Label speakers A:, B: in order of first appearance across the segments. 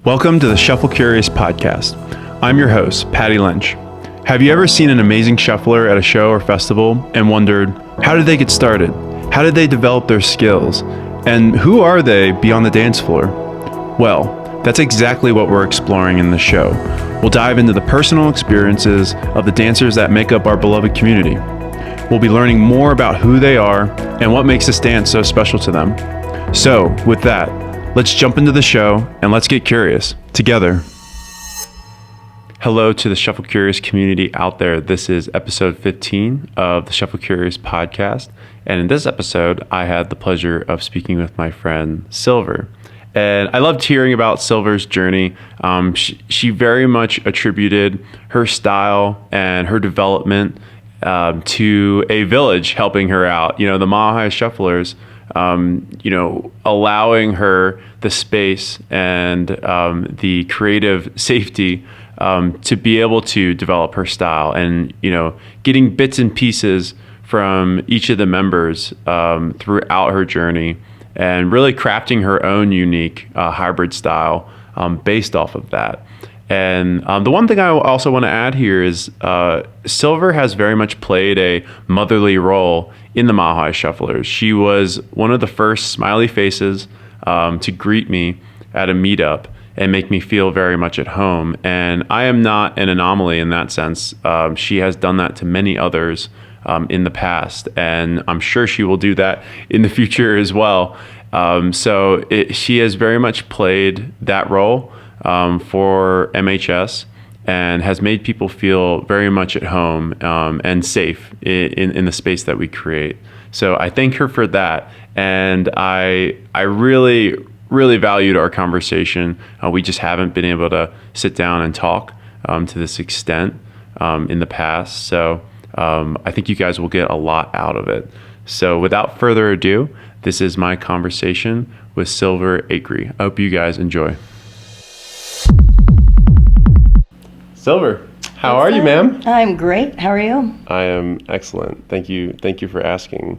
A: Welcome to the Shuffle Curious podcast. I'm your host, Patty Lynch. Have you ever seen an amazing shuffler at a show or festival and wondered, how did they get started? How did they develop their skills? And who are they beyond the dance floor? Well, that's exactly what we're exploring in the show. We'll dive into the personal experiences of the dancers that make up our beloved community. We'll be learning more about who they are and what makes this dance so special to them. So, with that, let's jump into the show and let's get curious together. Hello to the Shuffle Curious community out there. This is episode 15 of the Shuffle Curious podcast. And in this episode, I had the pleasure of speaking with my friend Sylver. And I loved hearing about Sylver's journey. She very much attributed her style and her development to a village helping her out. You know, the Mile High Shufflers, allowing her the space and the creative safety to be able to develop her style, and getting bits and pieces from each of the members throughout her journey, and really crafting her own unique hybrid style based off of that. And the one thing I also want to add here is Sylver has very much played a motherly role in the Mile High Shufflers. She was one of the first smiley faces to greet me at a meetup and make me feel very much at home. And I am not an anomaly in that sense. She has done that to many others in the past, and I'm sure she will do that in the future as well. She has very much played that role for MHS and has made people feel very much at home and safe in the space that we create. So I thank her for that, and I really valued our conversation. We just haven't been able to sit down and talk to this extent in the past. So I think you guys will get a lot out of it. So without further ado, this is my conversation with Sylver Acrey. I hope you guys enjoy. Sylver, how are you, ma'am?
B: I'm great. How are you?
A: I am excellent. Thank you for asking.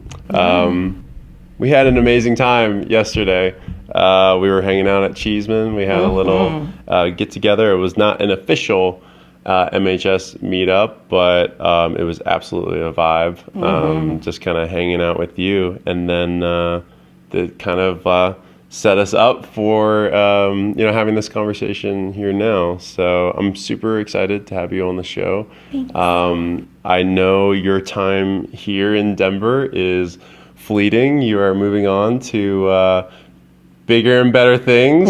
A: We had an amazing time yesterday. We were hanging out at Cheeseman. We had a little get together. It was not an official MHS meetup, but it was absolutely a vibe. Just kind of hanging out with you, and then that kind of set us up for having this conversation here now. So I'm super excited to have you on the show.
B: Thanks.
A: I know your time here in Denver is fleeting. You are moving on to bigger and better things.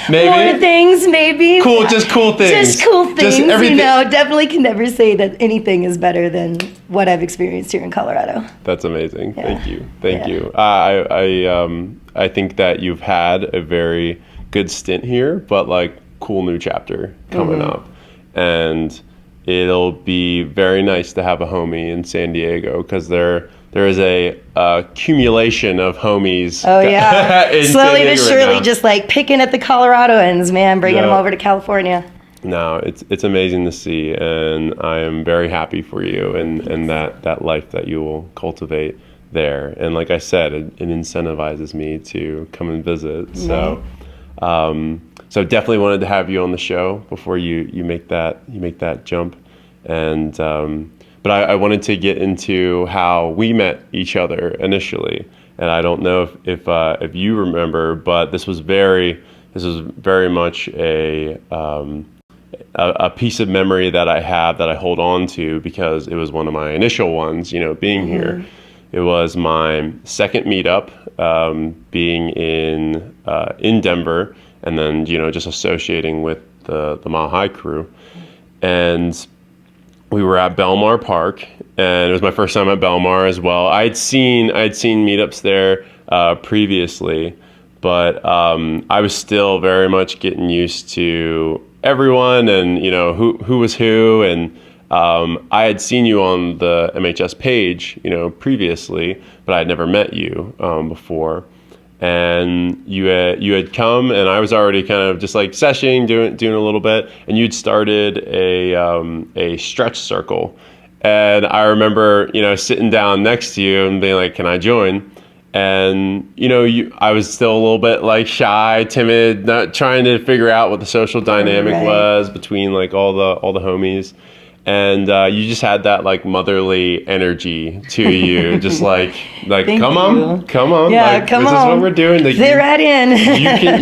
B: Maybe. More things, maybe.
A: Cool things.
B: Just cool things. Definitely can never say that anything is better than what I've experienced here in Colorado.
A: That's amazing.
B: Yeah.
A: Thank you. I think that you've had a very good stint here, but cool new chapter coming up. And it'll be very nice to have a homie in San Diego, because there is a accumulation of homies.
B: Oh yeah, slowly but surely,
A: right,
B: just picking at the Coloradoans, man, bringing them over to California.
A: No, it's amazing to see, and I am very happy for you and that life that you will cultivate there. And like I said, it incentivizes me to come and visit. So, so definitely wanted to have you on the show before you make that jump, and. But I wanted to get into how we met each other initially, and I don't know if you remember, but this was very much a piece of memory that I have that I hold on to, because it was one of my initial ones. Being here, it was my second meetup, being in Denver, and then just associating with the Mile High crew, and. We were at Belmar Park, and it was my first time at Belmar as well. I'd seen meetups there previously, but I was still very much getting used to everyone and who was who. And I had seen you on the MHS page, previously, but I had never met you before. And you had come, and I was already kind of just sessioning, doing a little bit, and you'd started a stretch circle, and I remember sitting down next to you and being like, "Can I join?" And, I was still a little bit like shy, timid, not trying to figure out what the social dynamic was between like all the homies. And you just had that like motherly energy to you, just like come on,
B: yeah,
A: like,
B: come
A: this
B: on.
A: is what we're doing. Like,
B: fit right in.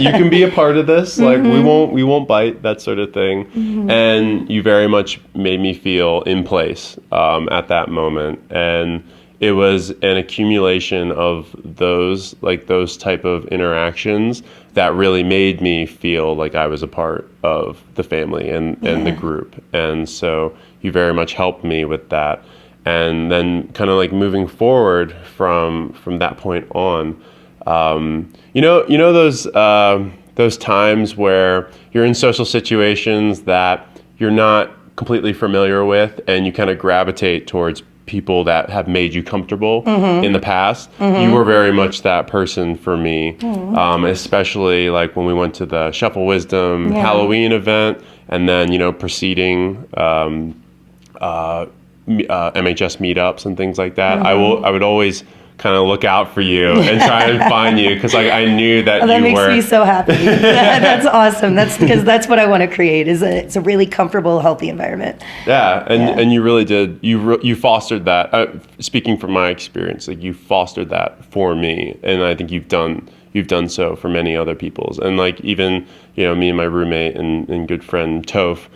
A: you can be a part of this. Like we won't bite, that sort of thing. And you very much made me feel in place at that moment. And it was an accumulation of those type of interactions that really made me feel like I was a part of the family and the group. And so you very much helped me with that. And then kind of like moving forward from that point on, those times where you're in social situations that you're not completely familiar with, and you kind of gravitate towards people that have made you comfortable in the past. You were very much that person for me, especially like when we went to the Shuffle Wisdom Halloween event, and then preceding MHS meetups and things like that. I would always kind of look out for you and try and find you, because like I knew that
B: that makes me so happy. That's awesome. That's because that's what I want to create, it's a really comfortable, healthy environment.
A: And you really did. You fostered that. Speaking from my experience, like you fostered that for me, and I think you've done so for many other people's. And like even me and my roommate and good friend Toph,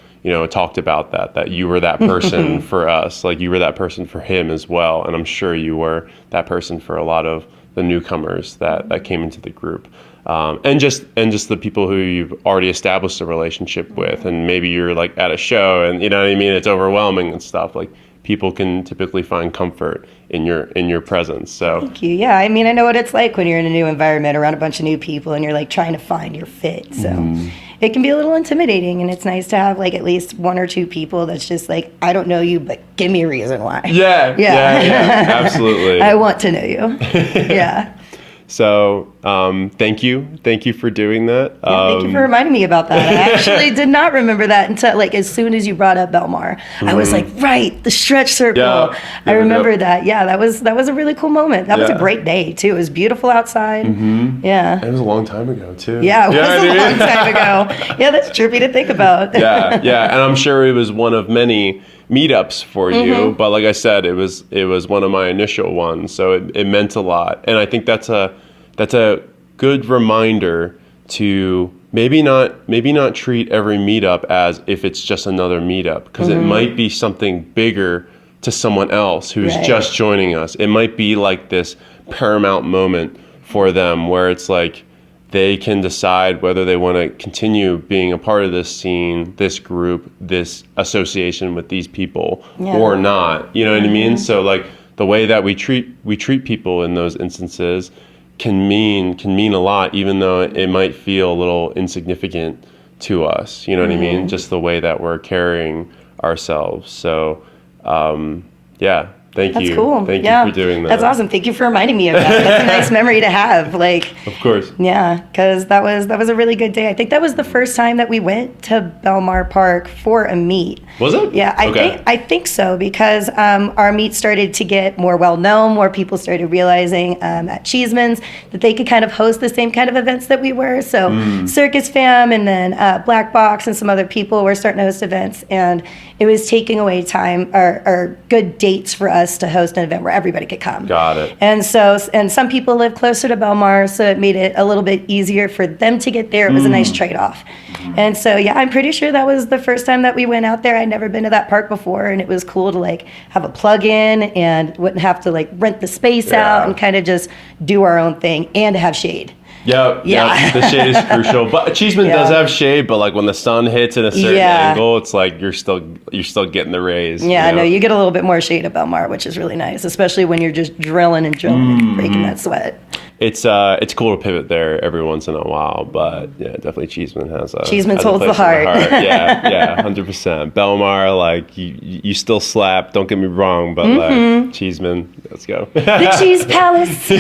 A: talked about that you were that person for us, like you were that person for him as well. And I'm sure you were that person for a lot of the newcomers that came into the group. And just the people who you've already established a relationship with, and maybe you're like at a show and it's overwhelming and stuff. Like people can typically find comfort in your presence. So
B: thank you. Yeah, I mean, I know what it's like when you're in a new environment around a bunch of new people and you're like trying to find your fit. So it can be a little intimidating, and it's nice to have like at least one or two people that's just like, I don't know you, but give me a reason why.
A: Yeah, absolutely.
B: I want to know you. Yeah.
A: So thank you for doing that.
B: Thank you for reminding me about that. I actually did not remember that until like as soon as you brought up Belmar. I was like, right, the stretch circle. Yeah, I remember that. Yeah, that was a really cool moment. That was a great day too. It was beautiful outside. Yeah.
A: It was a long time ago too.
B: Yeah, it was a long time ago. Yeah, that's trippy to think about.
A: Yeah, and I'm sure it was one of many meetups for you, but like I said, it was one of my initial ones, so it meant a lot. And I think that's a good reminder to maybe not treat every meetup as if it's just another meetup, because it might be something bigger to someone else who's just joining us. It might be like this paramount moment for them where it's like they can decide whether they want to continue being a part of this scene, this group, this association with these people or not. You know what I mean? So like the way that we treat people in those instances can mean a lot, even though it might feel a little insignificant to us. You know what I mean? Just the way that we're carrying ourselves. So thank you.
B: That's cool.
A: Thank you for doing that.
B: That's awesome. Thank you for reminding me of that. That's a nice memory to have. Like,
A: of course.
B: Yeah, because that was a really good day. I think that was the first time that we went to Belmar Park for a meet.
A: Was it?
B: Yeah, I think so, because our meet started to get more well known. More people started realizing at Cheeseman's that they could kind of host the same kind of events that we were. So Circus Fam and then Black Box and some other people were starting to host events, and it was taking away time or good dates for us to host an event where everybody could come.
A: Got it.
B: And some people live closer to Belmar, so it made it a little bit easier for them to get there. It was a nice trade-off. And so, yeah, I'm pretty sure that was the first time that we went out there. I'd never been to that park before, and it was cool to like have a plug-in and wouldn't have to like rent the space out and kind of just do our own thing and have shade.
A: Yeah. The shade is crucial. But Cheeseman does have shade, but like when the sun hits at a certain angle, it's like you're still getting the rays.
B: Yeah, no, you get a little bit more shade at Belmar, which is really nice, especially when you're just drilling and breaking that sweat.
A: It's cool to pivot there every once in a while, but yeah, definitely Cheeseman has
B: holds the heart.
A: Yeah, 100%. Belmar, like you still slap. Don't get me wrong, but like Cheeseman, let's go.
B: The Cheese Palace.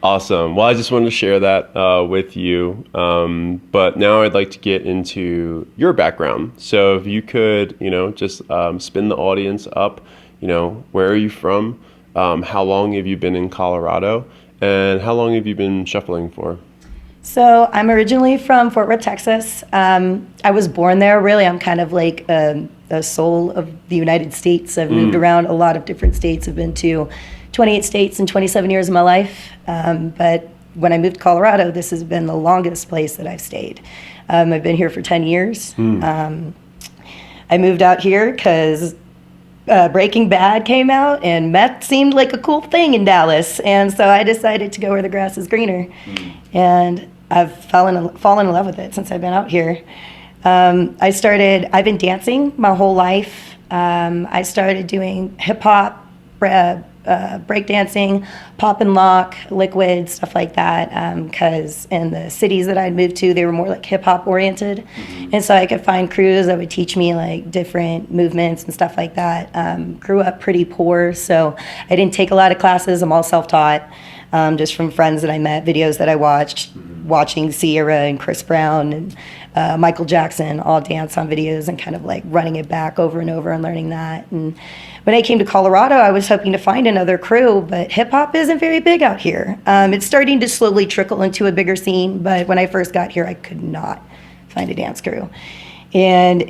A: Awesome. Well, I just wanted to share that with you. But now I'd like to get into your background. So if you could, just spin the audience up, where are you from? how long have you been in Colorado, and how long have you been shuffling for?
B: So I'm originally from Fort Worth, Texas. I was born there, really. I'm kind of like the soul of the United States. I've moved around a lot of different states. I've been to 28 states in 27 years of my life. But when I moved to Colorado, this has been the longest place that I've stayed. I've been here for 10 years. I moved out here because Breaking Bad came out, and meth seemed like a cool thing in Dallas. And so I decided to go where the grass is greener. And I've fallen in love with it since I've been out here. I've been dancing my whole life. I started doing hip hop, break dancing, pop and lock, liquid, stuff like that. Because in the cities that I'd moved to, they were more like hip hop oriented. And so I could find crews that would teach me like different movements and stuff like that. Grew up pretty poor, so I didn't take a lot of classes. I'm all self-taught, just from friends that I met, videos that I watched, watching Sierra and Chris Brown and Michael Jackson all dance on videos and kind of like running it back over and over and learning that. And when I came to Colorado, I was hoping to find another crew, but hip hop isn't very big out here. It's starting to slowly trickle into a bigger scene, but when I first got here, I could not find a dance crew. And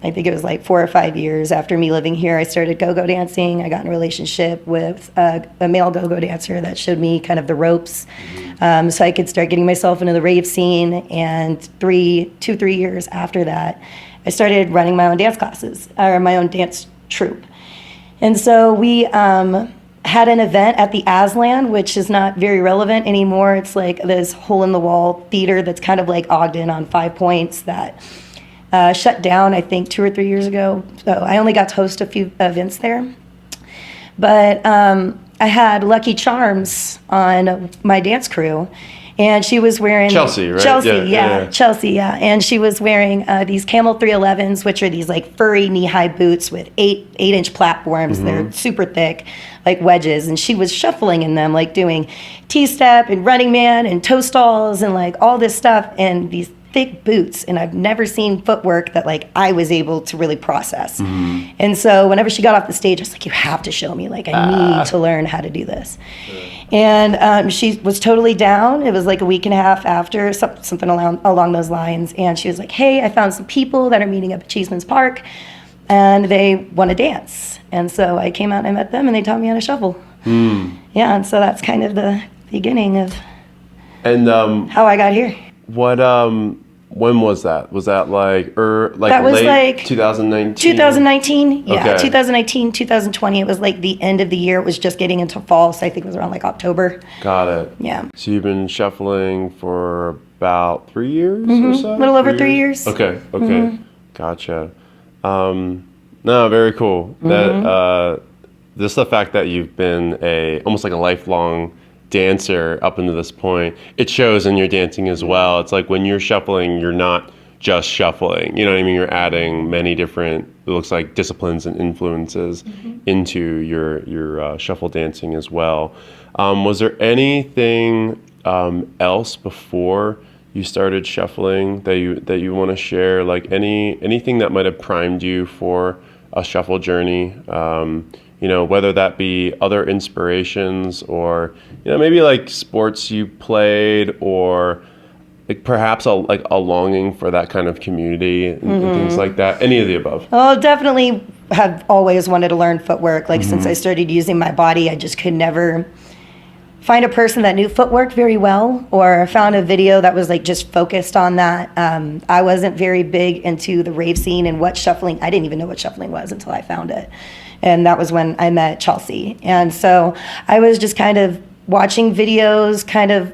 B: I think it was like 4 or 5 years after me living here, I started go-go dancing. I got in a relationship with a male go-go dancer that showed me kind of the ropes, so I could start getting myself into the rave scene. And 3 years after that, I started running my own dance classes, or my own dance troupe. And so we had an event at the Aslan, which is not very relevant anymore. It's like this hole-in-the-wall theater that's kind of like Ogden on 5 Points that shut down, I think, 2 or 3 years ago. So I only got to host a few events there. But I had Lucky Charms on my dance crew, and she was wearing...
A: Chelsea, right?
B: Chelsea, yeah. And she was wearing these Camel 311s, which are these like furry knee-high boots with 8-inch platforms. They're super thick, like wedges. And she was shuffling in them, like doing T-step and Running Man and toe stalls and like all this stuff. And these thick boots, and I've never seen footwork that like I was able to really process. And so whenever she got off the stage, I was like, you have to show me, like I need to learn how to do this. And she was totally down. It was like a week and a half after, something along those lines, and she was like, hey, I found some people that are meeting up at Cheeseman's Park and they want to dance. And so I came out and I met them, and they taught me how to shuffle. Yeah, and so that's kind of the beginning of how I got here.
A: When was that? Was that like
B: that was
A: late
B: like
A: 2019?
B: 2019, yeah.
A: Okay.
B: 2019, 2020. It was like the end of the year. It was just getting into fall, so I think it was around like October.
A: Got it.
B: Yeah.
A: So you've been shuffling for about 3 years or so?
B: A little over 3 years.
A: Okay. Gotcha. No, very cool. That just the fact that you've been almost like a lifelong dancer up into this point, it shows in your dancing as well. It's like when you're shuffling, you're not just shuffling, you know what I mean? You're adding many different, it looks like, disciplines and influences into your shuffle dancing as well. Was there anything else before you started shuffling that you want to share, like anything that might have primed you for a shuffle journey? You know, whether that be other inspirations or, you know, maybe like sports you played, or like perhaps a longing for that kind of community and things like that. Any of the above?
B: Well, definitely have always wanted to learn footwork. Like since I started using my body, I just could never find a person that knew footwork very well, or found a video that was like just focused on that. I wasn't very big into the rave scene and what shuffling, I didn't even know what shuffling was until I found it. And that was when I met Chelsea. And so I was just kind of watching videos, kind of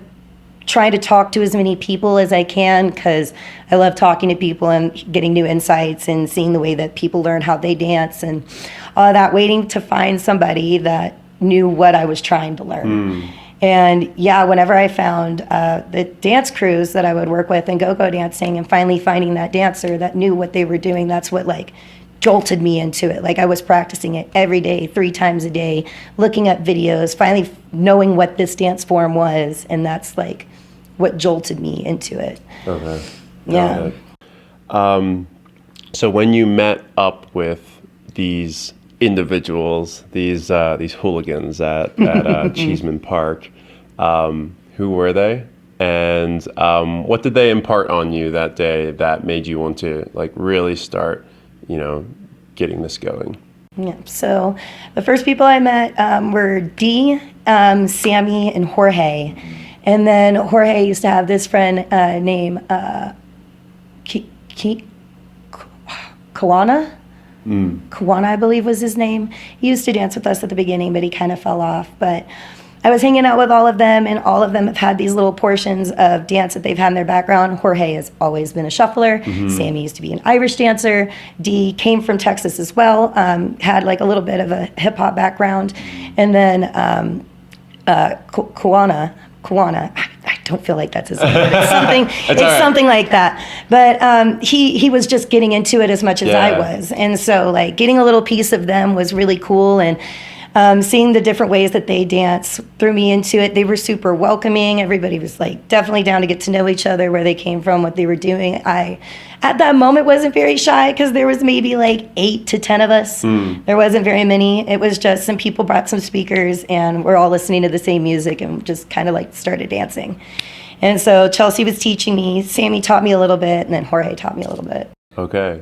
B: trying to talk to as many people as I can, because I love talking to people and getting new insights and seeing the way that people learn how they dance and all that, waiting to find somebody that knew what I was trying to learn. And yeah, whenever I found the dance crews that I would work with and go-go dancing, and finally finding that dancer that knew what they were doing, that's what like jolted me into it. Like I was practicing it every day, 3 times a day, looking up videos, finally knowing what this dance form was, and that's like what jolted me into it.
A: Okay.
B: Yeah.
A: So when you met up with these individuals, these hooligans at Cheeseman Park. Who were they? And what did they impart on you that day that made you want to like really start, getting this going?
B: Yeah. So the first people I met were Dee, Sammy, and Jorge. And then Jorge used to have this friend named Kawana. Kawana, I believe, was his name. He used to dance with us at the beginning, but he kind of fell off. But I was hanging out with all of them, and all of them have had these little portions of dance that they've had in their background. Jorge has always been a shuffler. Sammy used to be an Irish dancer. Dee came from Texas as well, had like a little bit of a hip hop background. And then Kawana, I don't feel like that's his name, but it's something like that. But he was just getting into it as much as I was. And so like getting a little piece of them was really cool. And seeing the different ways that they dance threw me into it. They were super welcoming. Everybody was like definitely down to get to know each other, where they came from, what they were doing. I, at that moment, wasn't very shy because there was maybe like 8 to 10 of us. There wasn't very many. It was just some people brought some speakers and we're all listening to the same music and just kind of like started dancing. And so Chelsea was teaching me, Sammy taught me a little bit, and then Jorge taught me a little bit.
A: Okay.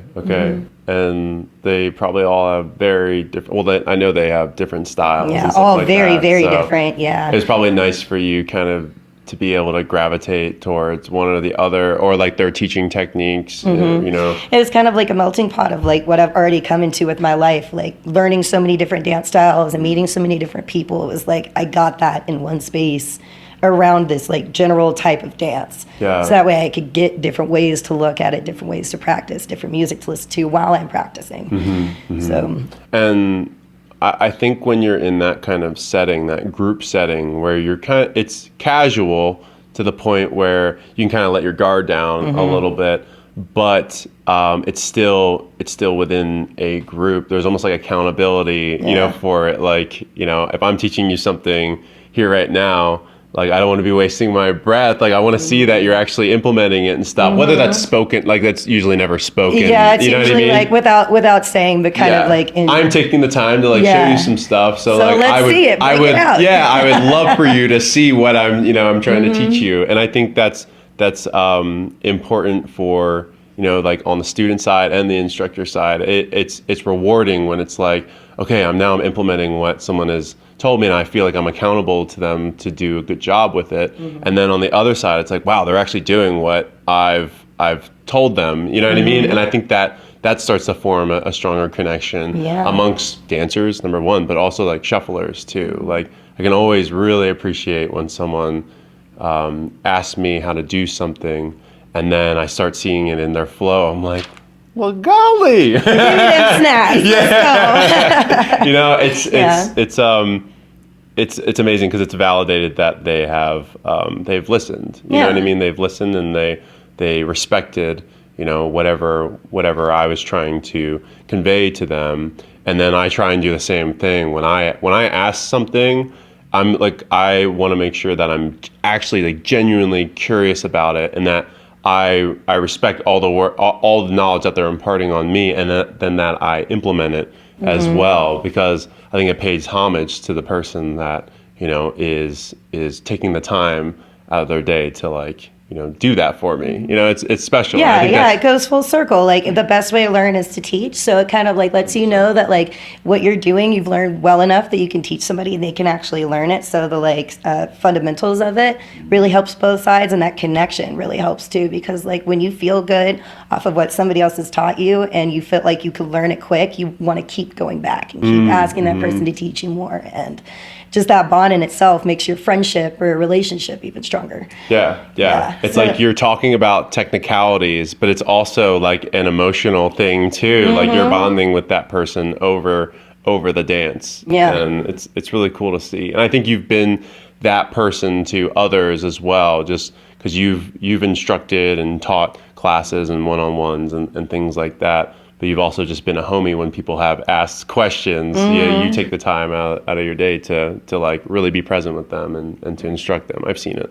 A: And they probably all have very different, well, I know they have different styles.
B: Yeah,
A: and stuff
B: all
A: like
B: very,
A: that.
B: very
A: So
B: different, yeah.
A: It was probably nice for you kind of to be able to gravitate towards one or the other, or like their teaching techniques,
B: It was kind of like a melting pot of like what I've already come into with my life, like learning so many different dance styles and meeting so many different people. It was like I got that in one space around this like general type of dance.
A: Yeah.
B: So that way I could get different ways to look at it, different ways to practice, different music to listen to while I'm practicing. So.
A: And I think when you're in that kind of setting, that group setting where it's casual to the point where you can kind of let your guard down a little bit, but it's still within a group. There's almost like accountability, for it. Like, if I'm teaching you something here right now, like, I don't want to be wasting my breath. Like, I want to see that you're actually implementing it and stuff. Whether that's spoken, like that's usually never spoken.
B: Yeah, it's usually like without saying, but kind of like.
A: I'm taking the time to like show you some stuff. So like
B: let's see it.
A: I would love for you to see what I'm trying to teach you. And I think that's important for, like on the student side and the instructor side. It's rewarding when it's like, okay, I'm implementing what someone has told me, and I feel like I'm accountable to them to do a good job with it. And then on the other side, it's like, wow, they're actually doing what I've told them. You know what I mean? And I think that starts to form a stronger connection amongst dancers, number one, but also like shufflers too. Like I can always really appreciate when someone asks me how to do something, and then I start seeing it in their flow. I'm like, well, golly.
B: Give me them snacks. Let's
A: go. It's amazing because it's validated that they have they've listened. You know what I mean? They've listened and they respected whatever I was trying to convey to them. And then I try and do the same thing when I ask something. I'm like, I want to make sure that I'm actually like genuinely curious about it, and that I respect all the work, all the knowledge that they're imparting on me, and then that I implement it as well, because I think it pays homage to the person that is taking the time out of their day to like do that for me. It's special.
B: It goes full circle. Like the best way to learn is to teach. So it kind of like lets you know that like what you're doing, you've learned well enough that you can teach somebody and they can actually learn it. So the like fundamentals of it really helps both sides, and that connection really helps too, because like when you feel good off of what somebody else has taught you and you feel like you can learn it quick, you want to keep going back and keep asking that person to teach you more. And just that bond in itself makes your friendship or relationship even stronger.
A: Yeah. It's like you're talking about technicalities, but it's also like an emotional thing too. Like you're bonding with that person over the dance. Yeah. And it's really cool to see. And I think you've been that person to others as well, just because you've instructed and taught classes and one-on-ones and things like that. but you've also just been a homie when people have asked questions. You take the time out of your day to like really be present with them and to instruct them. I've seen it,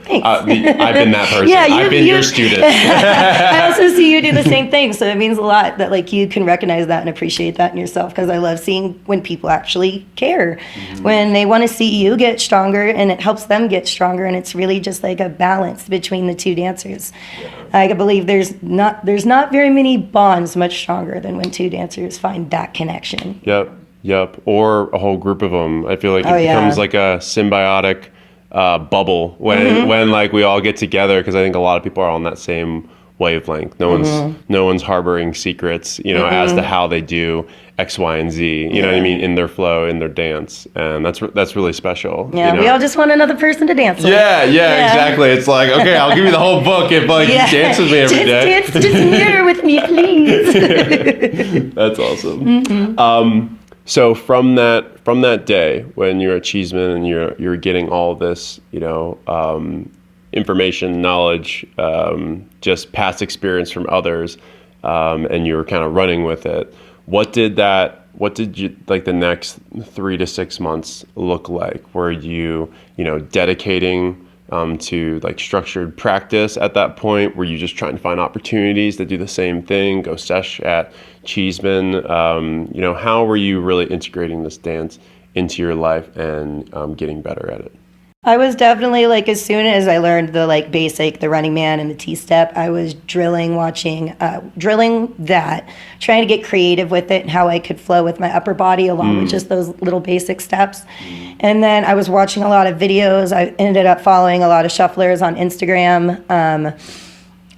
B: Thanks.
A: I've been that person.
B: Yeah,
A: I've been your student.
B: I also see you do the same thing, so it means a lot that like you can recognize that and appreciate that in yourself, because I love seeing when people actually care, when they want to see you get stronger and it helps them get stronger, and it's really just like a balance between the two dancers. I believe there's not very many bonds much stronger than when two dancers find that connection.
A: Yep. Or a whole group of them. I feel like it becomes like a symbiotic bubble when like we all get together, because I think a lot of people are on that same wavelength. No one's harboring secrets, as to how they do X, Y, and Z. You know what I mean, in their flow, in their dance, and that's really special.
B: Yeah, we all just want another person to dance with.
A: Yeah, exactly. It's like, okay, I'll give you the whole book if like you dance with me every day.
B: Just mirror with me, please.
A: That's awesome. So from that day when you're at Cheeseman and you're getting all this, information, knowledge, just past experience from others, and you were kind of running with it. What did you like the next 3 to 6 months look like? Were you, dedicating to like structured practice at that point? Were you just trying to find opportunities to do the same thing, go sesh at Cheeseman? How were you really integrating this dance into your life and getting better at it?
B: I was definitely like, as soon as I learned the like basic, the running man and the T-step, I was drilling that, trying to get creative with it and how I could flow with my upper body along with just those little basic steps. And then I was watching a lot of videos. I ended up following a lot of shufflers on Instagram.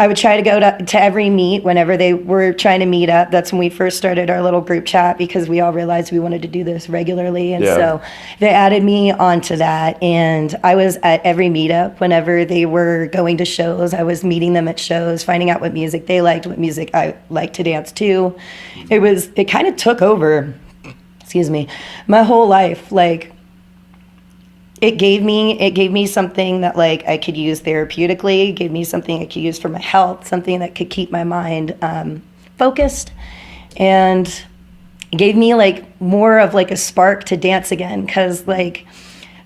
B: I would try to go to every meet whenever they were trying to meet up. That's when we first started our little group chat, because we all realized we wanted to do this regularly. And so they added me onto that. And I was at every meetup whenever they were going to shows. I was meeting them at shows, finding out what music they liked, what music I liked to dance to. It kind of took over, my whole life. Like, it gave me something that like I could use therapeutically. It gave me something I could use for my health, something that could keep my mind focused, and it gave me like more of like a spark to dance again. Because like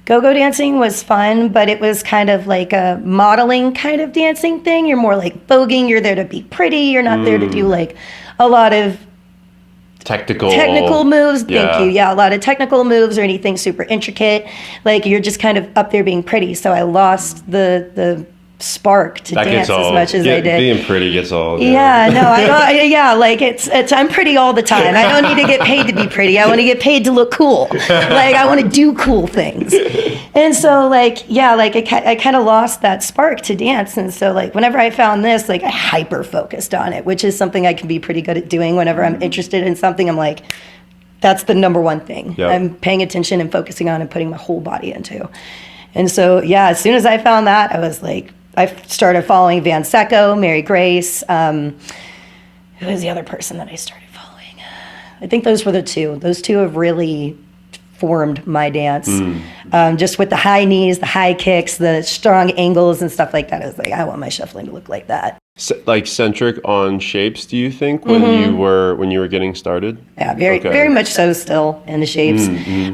B: go-go dancing was fun, but it was kind of like a modeling kind of dancing thing. You're more like voguing. You're there to be pretty. You're not there to do like a lot of technical moves. Thank you. Yeah, a lot of technical moves or anything super intricate. Like, you're just kind of up there being pretty. So I lost the spark to dance as much as I did.
A: Being pretty gets old.
B: Yeah, no, I don't. Yeah, like it's. I'm pretty all the time. I don't need to get paid to be pretty. I want to get paid to look cool. Like, I want to do cool things. And so, like, yeah, like I kind of lost that spark to dance. And so, like, whenever I found this, like, I hyper focused on it, which is something I can be pretty good at doing. Whenever I'm interested in something, I'm like, that's the number one thing I'm paying attention and focusing on and putting my whole body into. And so, yeah, as soon as I found that, I was like, I started following Van Secco, Mary Grace. Who was the other person that I started following? I think those were the two. Those two have really formed my dance. Just with the high knees, the high kicks, the strong angles and stuff like that. I was like, I want my shuffling to look like that.
A: Like centric on shapes, do you think, when you were getting started?
B: Yeah, very much so still in the shapes.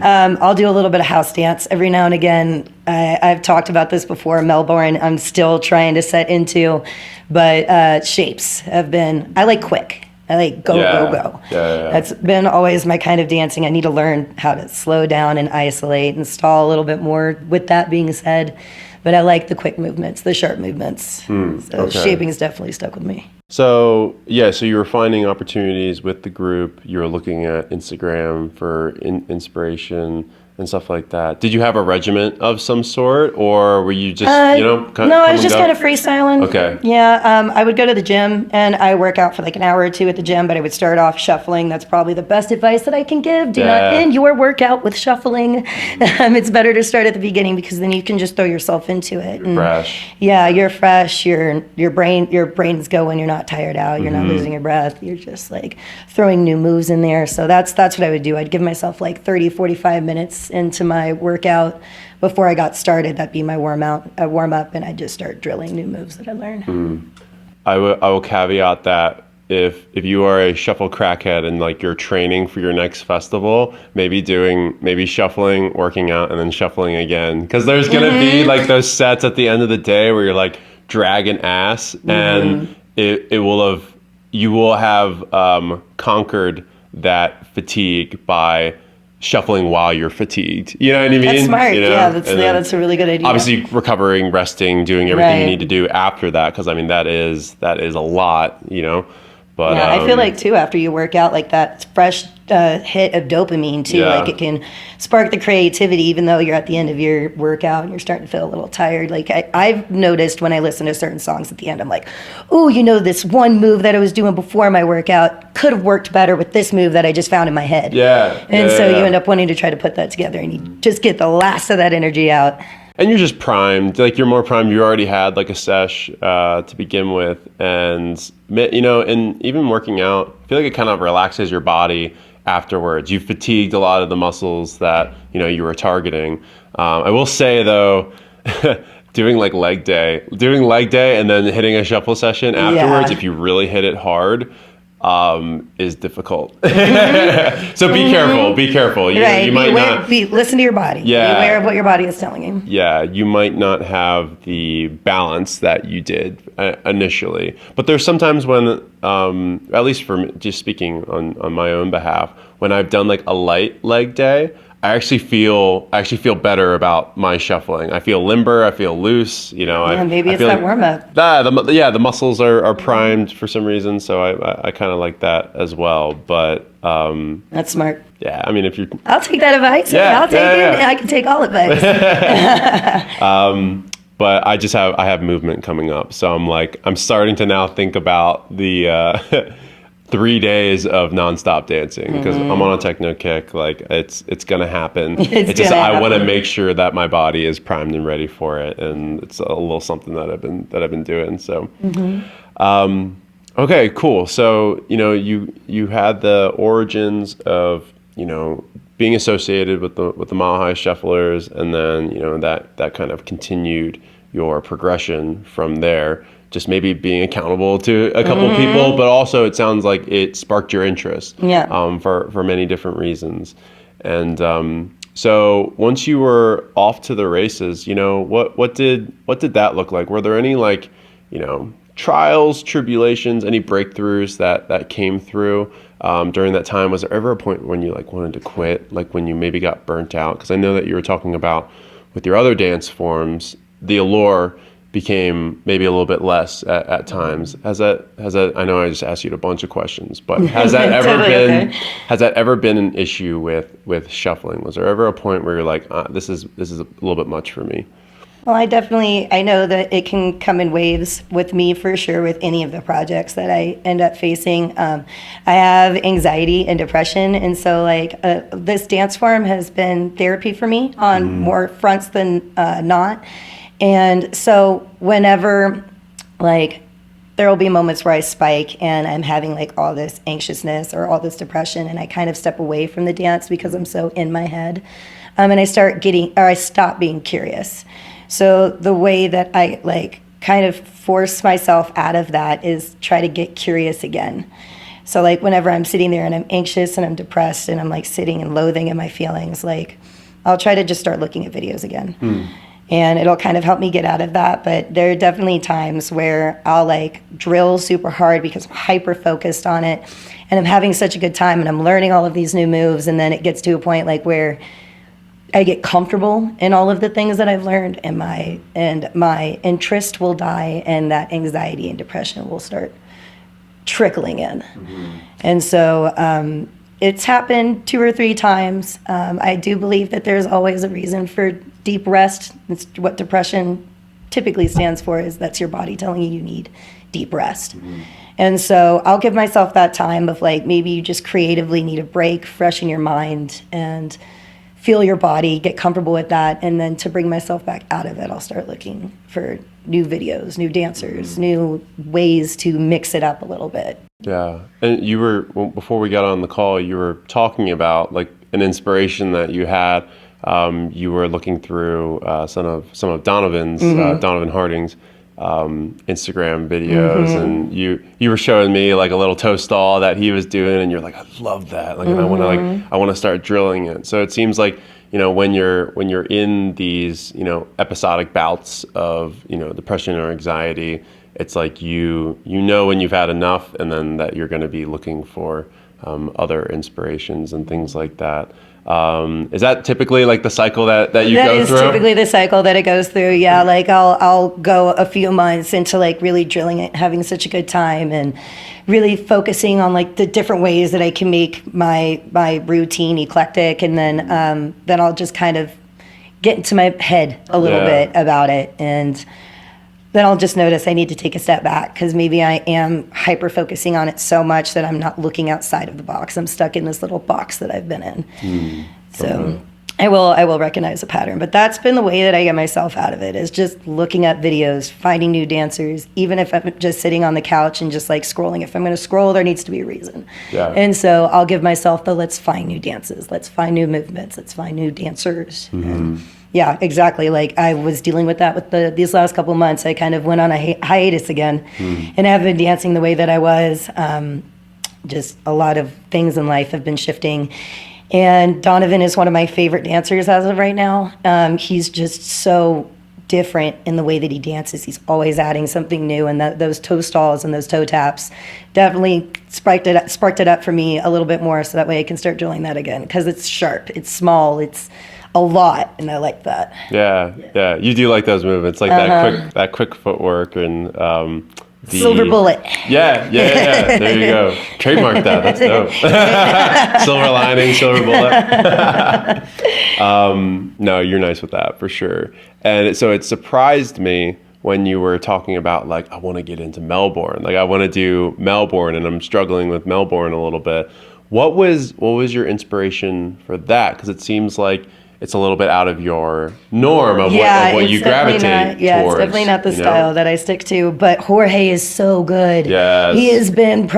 B: I'll do a little bit of house dance every now and again. I've talked about this before. Melbourne, I'm still trying to set into, but shapes have been, I like quick. I like go.
A: Yeah.
B: That's been always my kind of dancing. I need to learn how to slow down and isolate and stall a little bit more, with that being said. But I like the quick movements, the sharp movements. Shaping has definitely stuck with me.
A: So you were finding opportunities with the group. You were looking at Instagram for inspiration and stuff like that. Did you have a regiment of some sort, or were you just,
B: No, I was just kind of freestyling.
A: Okay.
B: Yeah, I would go to the gym, and I work out for like an hour or two at the gym, but I would start off shuffling. That's probably the best advice that I can give. Do not end your workout with shuffling. It's better to start at the beginning, because then you can just throw yourself into it.
A: You're fresh.
B: Yeah, you're fresh. Your brain's going. You're not tired out. You're not losing your breath. You're just like throwing new moves in there. So that's what I would do. I'd give myself like 30, 45 minutes into my workout before I got started. That'd be my warm up, and I'd just start drilling new moves that I learned.
A: I will caveat that if you are a shuffle crackhead and like you're training for your next festival, maybe shuffling, working out, and then shuffling again, because there's gonna be like those sets at the end of the day where you're like dragging ass, and you will have conquered that fatigue by shuffling while you're fatigued. You know what I mean?
B: That's smart.
A: You know?
B: Yeah, that's a really good idea.
A: Obviously, recovering, resting, doing everything you need to do after that, because I mean that is a lot. You know, but
B: yeah, I feel like too after you work out, like that fresh hit of dopamine too, like it can spark the creativity, even though you're at the end of your workout and you're starting to feel a little tired. Like I've noticed when I listen to certain songs at the end, I'm like, oh, this one move that I was doing before my workout could have worked better with this move that I just found in my head.
A: Yeah.
B: And so you end up wanting to try to put that together, and you just get the last of that energy out.
A: And you're just primed, like you're more primed. You already had like a sesh to begin with, and and even working out, I feel like it kind of relaxes your body afterwards. You fatigued a lot of the muscles that you were targeting. I will say though, doing leg day, and then hitting a shuffle session afterwards, if you really hit it hard, is difficult. So be careful. You might not
B: listen to your body.
A: Yeah.
B: Be aware of what your body is telling you.
A: Yeah, you might not have the balance that you did initially. But there's sometimes when, at least for me, just speaking on my own behalf, when I've done like a light leg day, I actually feel better about my shuffling. I feel limber. I feel loose.
B: Maybe it's that warm up.
A: The muscles are primed for some reason, so I kind of like that as well. But
B: that's smart.
A: Yeah, I mean,
B: I'll take that advice.
A: Yeah,
B: I'll take it. I can take all advice.
A: But I have movement coming up, so I'm starting to now think about the 3 days of nonstop dancing, because I'm on a techno kick. Like it's gonna happen. I want to make sure that my body is primed and ready for it, and it's a little something that I've been doing. So, okay, cool. So you had the origins of being associated with the Mile High Shufflers, and then that kind of continued your progression from there. Just maybe being accountable to a couple people, but also it sounds like it sparked your interest for many different reasons. And so once you were off to the races, what did that look like? Were there any trials, tribulations, any breakthroughs that came through during that time? Was there ever a point when you wanted to quit, when you maybe got burnt out? Because I know that you were talking about with your other dance forms, the allure became maybe a little bit less at times. Has that? I know I just asked you a bunch of questions, but has that ever been an issue with shuffling? Was there ever a point where you're like, this is a little bit much for me?
B: Well, I know that it can come in waves with me for sure with any of the projects that I end up facing. I have anxiety and depression, and so this dance form has been therapy for me on more fronts than not. And so whenever there will be moments where I spike and I'm having all this anxiousness or all this depression, and I kind of step away from the dance because I'm so in my head, and I stop being curious. So the way that I kind of force myself out of that is try to get curious again. So whenever I'm sitting there and I'm anxious and I'm depressed and I'm sitting and loathing in my feelings, I'll try to just start looking at videos again. And it'll kind of help me get out of that. But there are definitely times where I'll drill super hard because I'm hyper focused on it, and I'm having such a good time and I'm learning all of these new moves, and then it gets to a point where I get comfortable in all of the things that I've learned, and my interest will die, and that anxiety and depression will start trickling in. And so it's happened 2 or 3 times. I do believe that there's always a reason for deep rest. It's what depression typically stands for, is that's your body telling you need deep rest. And so I'll give myself that time of maybe you just creatively need a break, freshen your mind, and feel your body, get comfortable with that. And then to bring myself back out of it, I'll start looking for new videos, new dancers, new ways to mix it up a little bit.
A: Yeah. And before we got on the call, you were talking about an inspiration that you had. You were looking through some of Donovan's, Donovan Harding's Instagram videos, and you were showing me like a little toe stall that he was doing, and you're like, I love that. Like, and I want to start drilling it. So it seems like, when you're in these, episodic bouts of, depression or anxiety, it's like when you've had enough, and then that you're going to be looking for other inspirations and things like that. Is that typically like the cycle that you go through?
B: That is typically the cycle that it goes through. Yeah, like I'll go a few months into like really drilling it, having such a good time, and really focusing on like the different ways that I can make my routine eclectic, and then I'll just kind of get into my head a little bit about it, and then I'll just notice I need to take a step back, because maybe I am hyper focusing on it so much that I'm not looking outside of the box. I'm stuck in this little box that I've been in. So I will recognize a pattern, but that's been the way that I get myself out of it, is just looking up videos, finding new dancers, even if I'm just sitting on the couch and just like scrolling. If I'm going to scroll, there needs to be a reason. Yeah. And so I'll give myself let's find new dances, let's find new movements, let's find new dancers. And yeah, exactly. Like I was dealing with that with these last couple of months. I kind of went on a hiatus again, and I haven't been dancing the way that I was. Just a lot of things in life have been shifting. And Donovan is one of my favorite dancers as of right now. He's just so different in the way that he dances. He's always adding something new, and those toe stalls and those toe taps definitely sparked it up for me a little bit more, so that way I can start drilling that again, because it's sharp, it's small, it's a lot, and I like that.
A: Yeah. You do like those movements, like that quick footwork, and
B: Silver bullet.
A: Yeah. There you go. Trademark that. That's dope. Silver lining, silver bullet. No, you're nice with that for sure. And so it surprised me when you were talking about like, I want to get into Melbourne. Like I want to do Melbourne, and I'm struggling with Melbourne a little bit. What was your inspiration for that? Because it seems like it's a little bit out of your norm of what you gravitate towards.
B: It's definitely not the style that I stick to, but Jorge is so good.
A: Yes.
B: He has been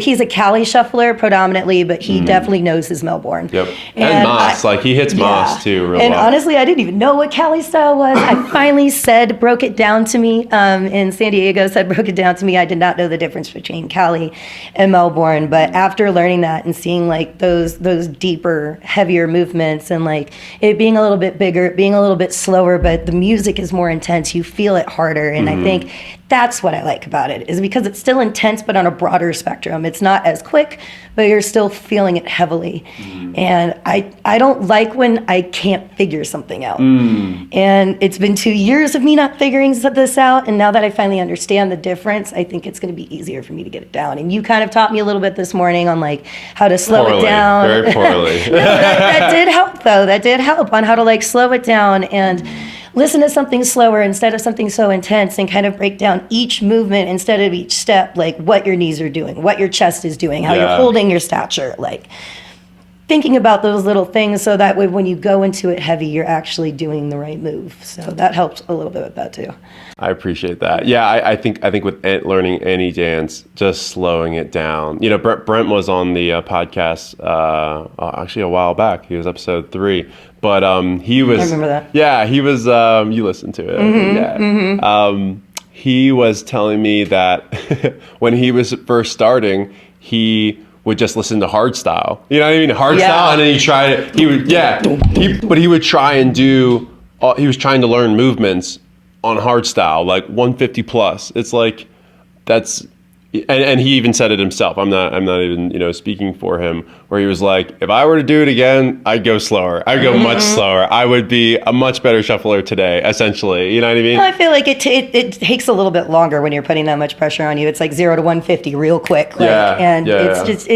B: he's a Cali shuffler predominantly, but he definitely knows his Melbourne.
A: Yep. And Moss, he hits Moss too real well.
B: Honestly, I didn't even know what Cali style was. I finally broke it down to me in San Diego, broke it down to me. I did not know the difference between Cali and Melbourne, but after learning that and seeing like those deeper, heavier movements, and like it being a little bit bigger, being a little bit slower, but the music is more intense. You feel it harder. And I think that's what I like about it, is because it's still intense, but on a broader spectrum. It's not as quick, but you're still feeling it heavily. And I don't like when I can't figure something out. And it's been 2 years of me not figuring this out. And now that I finally understand the difference, I think it's going to be easier for me to get it down. And you kind of taught me a little bit this morning on like how to slow it down.
A: Very poorly.
B: That did help though. That did help on how to like slow it down and listen to something slower instead of something so intense, and kind of break down each movement instead of each step, like what your knees are doing, what your chest is doing, how you're holding your stature, like thinking about those little things, so that way when you go into it heavy, you're actually doing the right move. So that helps a little bit with that too.
A: I appreciate that. Yeah, I think with learning any dance, just slowing it down. Brent was on the podcast actually a while back. He was episode 3, but he was.
B: I remember that.
A: Yeah, he was. You listened to it. He was telling me that when he was first starting, he would just listen to hardstyle. You know what I mean? Hardstyle, and then he tried it. He would try and do. He was trying to learn movements on hardstyle, like 150 plus. It's like that's, and he even said it himself. I'm not even speaking for him. Where he was like, if I were to do it again, I'd go slower. I'd go much slower. I would be a much better shuffler today. Essentially, you know what I mean?
B: I feel like it takes a little bit longer when you're putting that much pressure on you. It's like 0 to 150 real quick. Just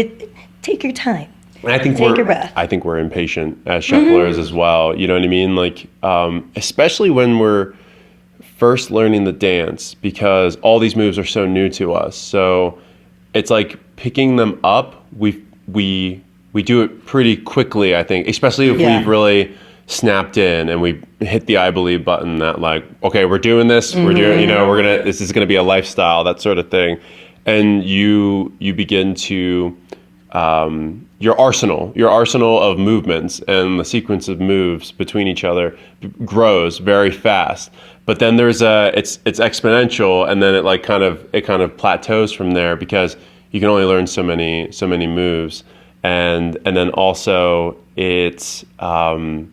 B: take your time.
A: And I think
B: take your breath.
A: I think we're impatient as shufflers as well. You know what I mean? Like, especially when we're first learning the dance, because all these moves are so new to us. So it's like picking them up. We do it pretty quickly, I think, especially if we've really snapped in and we hit the I believe button that like, okay, we're doing this, we're doing, this is going to be a lifestyle, that sort of thing. And you begin to, your arsenal of movements and the sequence of moves between each other grows very fast. but then it's exponential, and then it kind of plateaus from there, because you can only learn so many moves, and then also it's the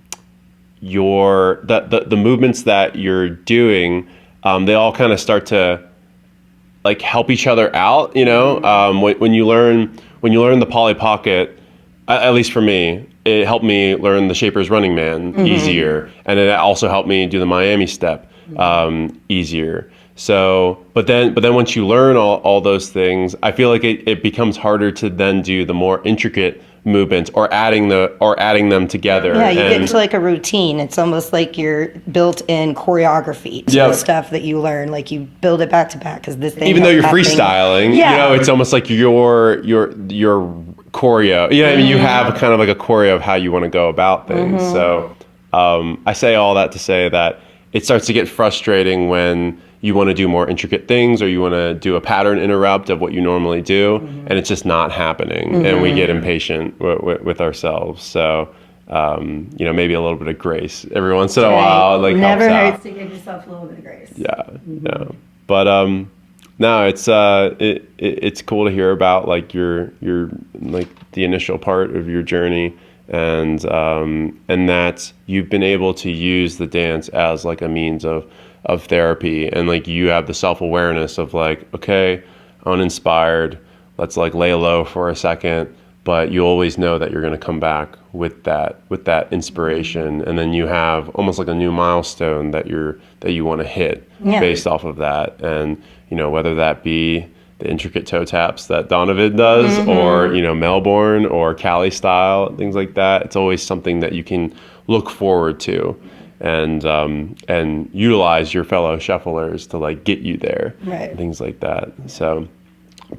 A: movements that you're doing, they all kind of start to like help each other out, you know. When you learn the Polly Pocket, at least for me, it helped me learn the Shaper's Running Man easier, and it also helped me do the Miami Step easier. So, but then once you learn all those things, I feel like it becomes harder to then do the more intricate movements, or adding them together.
B: Yeah, you get into like a routine. It's almost like your built-in choreography to the stuff that you learn. Like you build it back to back, because this thing.
A: Even though you're freestyling, you know, it's almost like your choreo. You know what I mean? You have kind of like a choreo of how you want to go about things. So I say all that to say that it starts to get frustrating when you want to do more intricate things, or you want to do a pattern interrupt of what you normally do, and it's just not happening, and we get impatient with ourselves. So, you know, maybe a little bit of grace every once in a while, like,
B: never
A: helps
B: hurts to give yourself a little bit of grace.
A: Yeah. But no, it's cool to hear about like your like the initial part of your journey, and that you've been able to use the dance as like a means of therapy, and like you have the self-awareness of like, okay, uninspired, let's like lay low for a second, but you always know that you're going to come back with that inspiration, and then you have almost like a new milestone that you want to hit based off of that. And you know, whether that be the intricate toe taps that Donovan does, or you know, Melbourne or Cali style, things like that, it's always something that you can look forward to, and utilize your fellow shufflers to like get you there,
B: right?
A: Things like that. So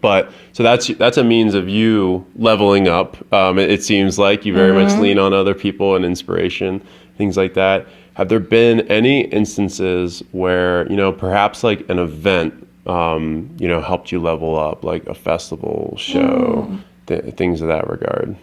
A: that's a means of you leveling up. It seems like you very much lean on other people and inspiration, things like that. Have there been any instances where, you know, perhaps like an event, you know, helped you level up, like a festival, show, things of that regard?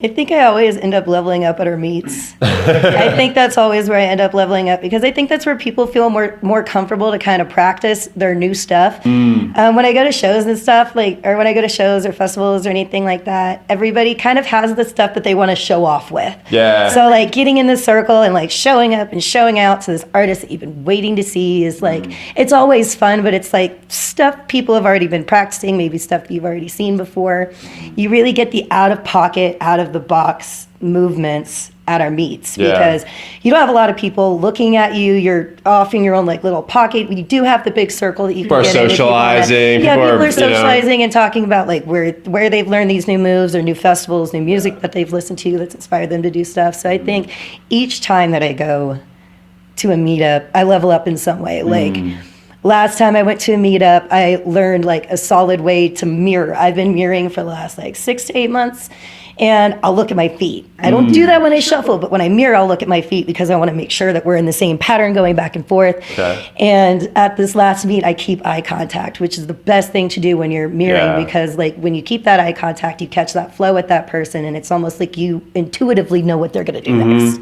B: I think I always end up leveling up at our meets. I think that's always where I end up leveling up, because I think that's where people feel more comfortable to kind of practice their new stuff. When I go to shows and stuff, or when I go to shows or festivals or anything like that, everybody kind of has the stuff that they want to show off with.
A: Yeah.
B: So like getting in the circle and like showing up and showing out to this artist that you've been waiting to see is like, it's always fun, but it's like stuff people have already been practicing, maybe stuff that you've already seen before. You really get the out of pocket, out of the box movements at our meets, because you don't have a lot of people looking at you. You're off in your own like little pocket. You do have the big circle that you can get in. People are socializing. People are socializing and talking about like where they've learned these new moves or new festivals, new music that they've listened to that's inspired them to do stuff. So I think each time that I go to a meetup, I level up in some way. Like last time I went to a meetup, I learned like a solid way to mirror. I've been mirroring for the last like 6 to 8 months. And I'll look at my feet. I don't do that when I shuffle, but when I mirror, I'll look at my feet, because I want to make sure that we're in the same pattern going back and forth. Okay. And at this last meet, I keep eye contact, which is the best thing to do when you're mirroring, because like when you keep that eye contact, you catch that flow with that person, and it's almost like you intuitively know what they're going to do next.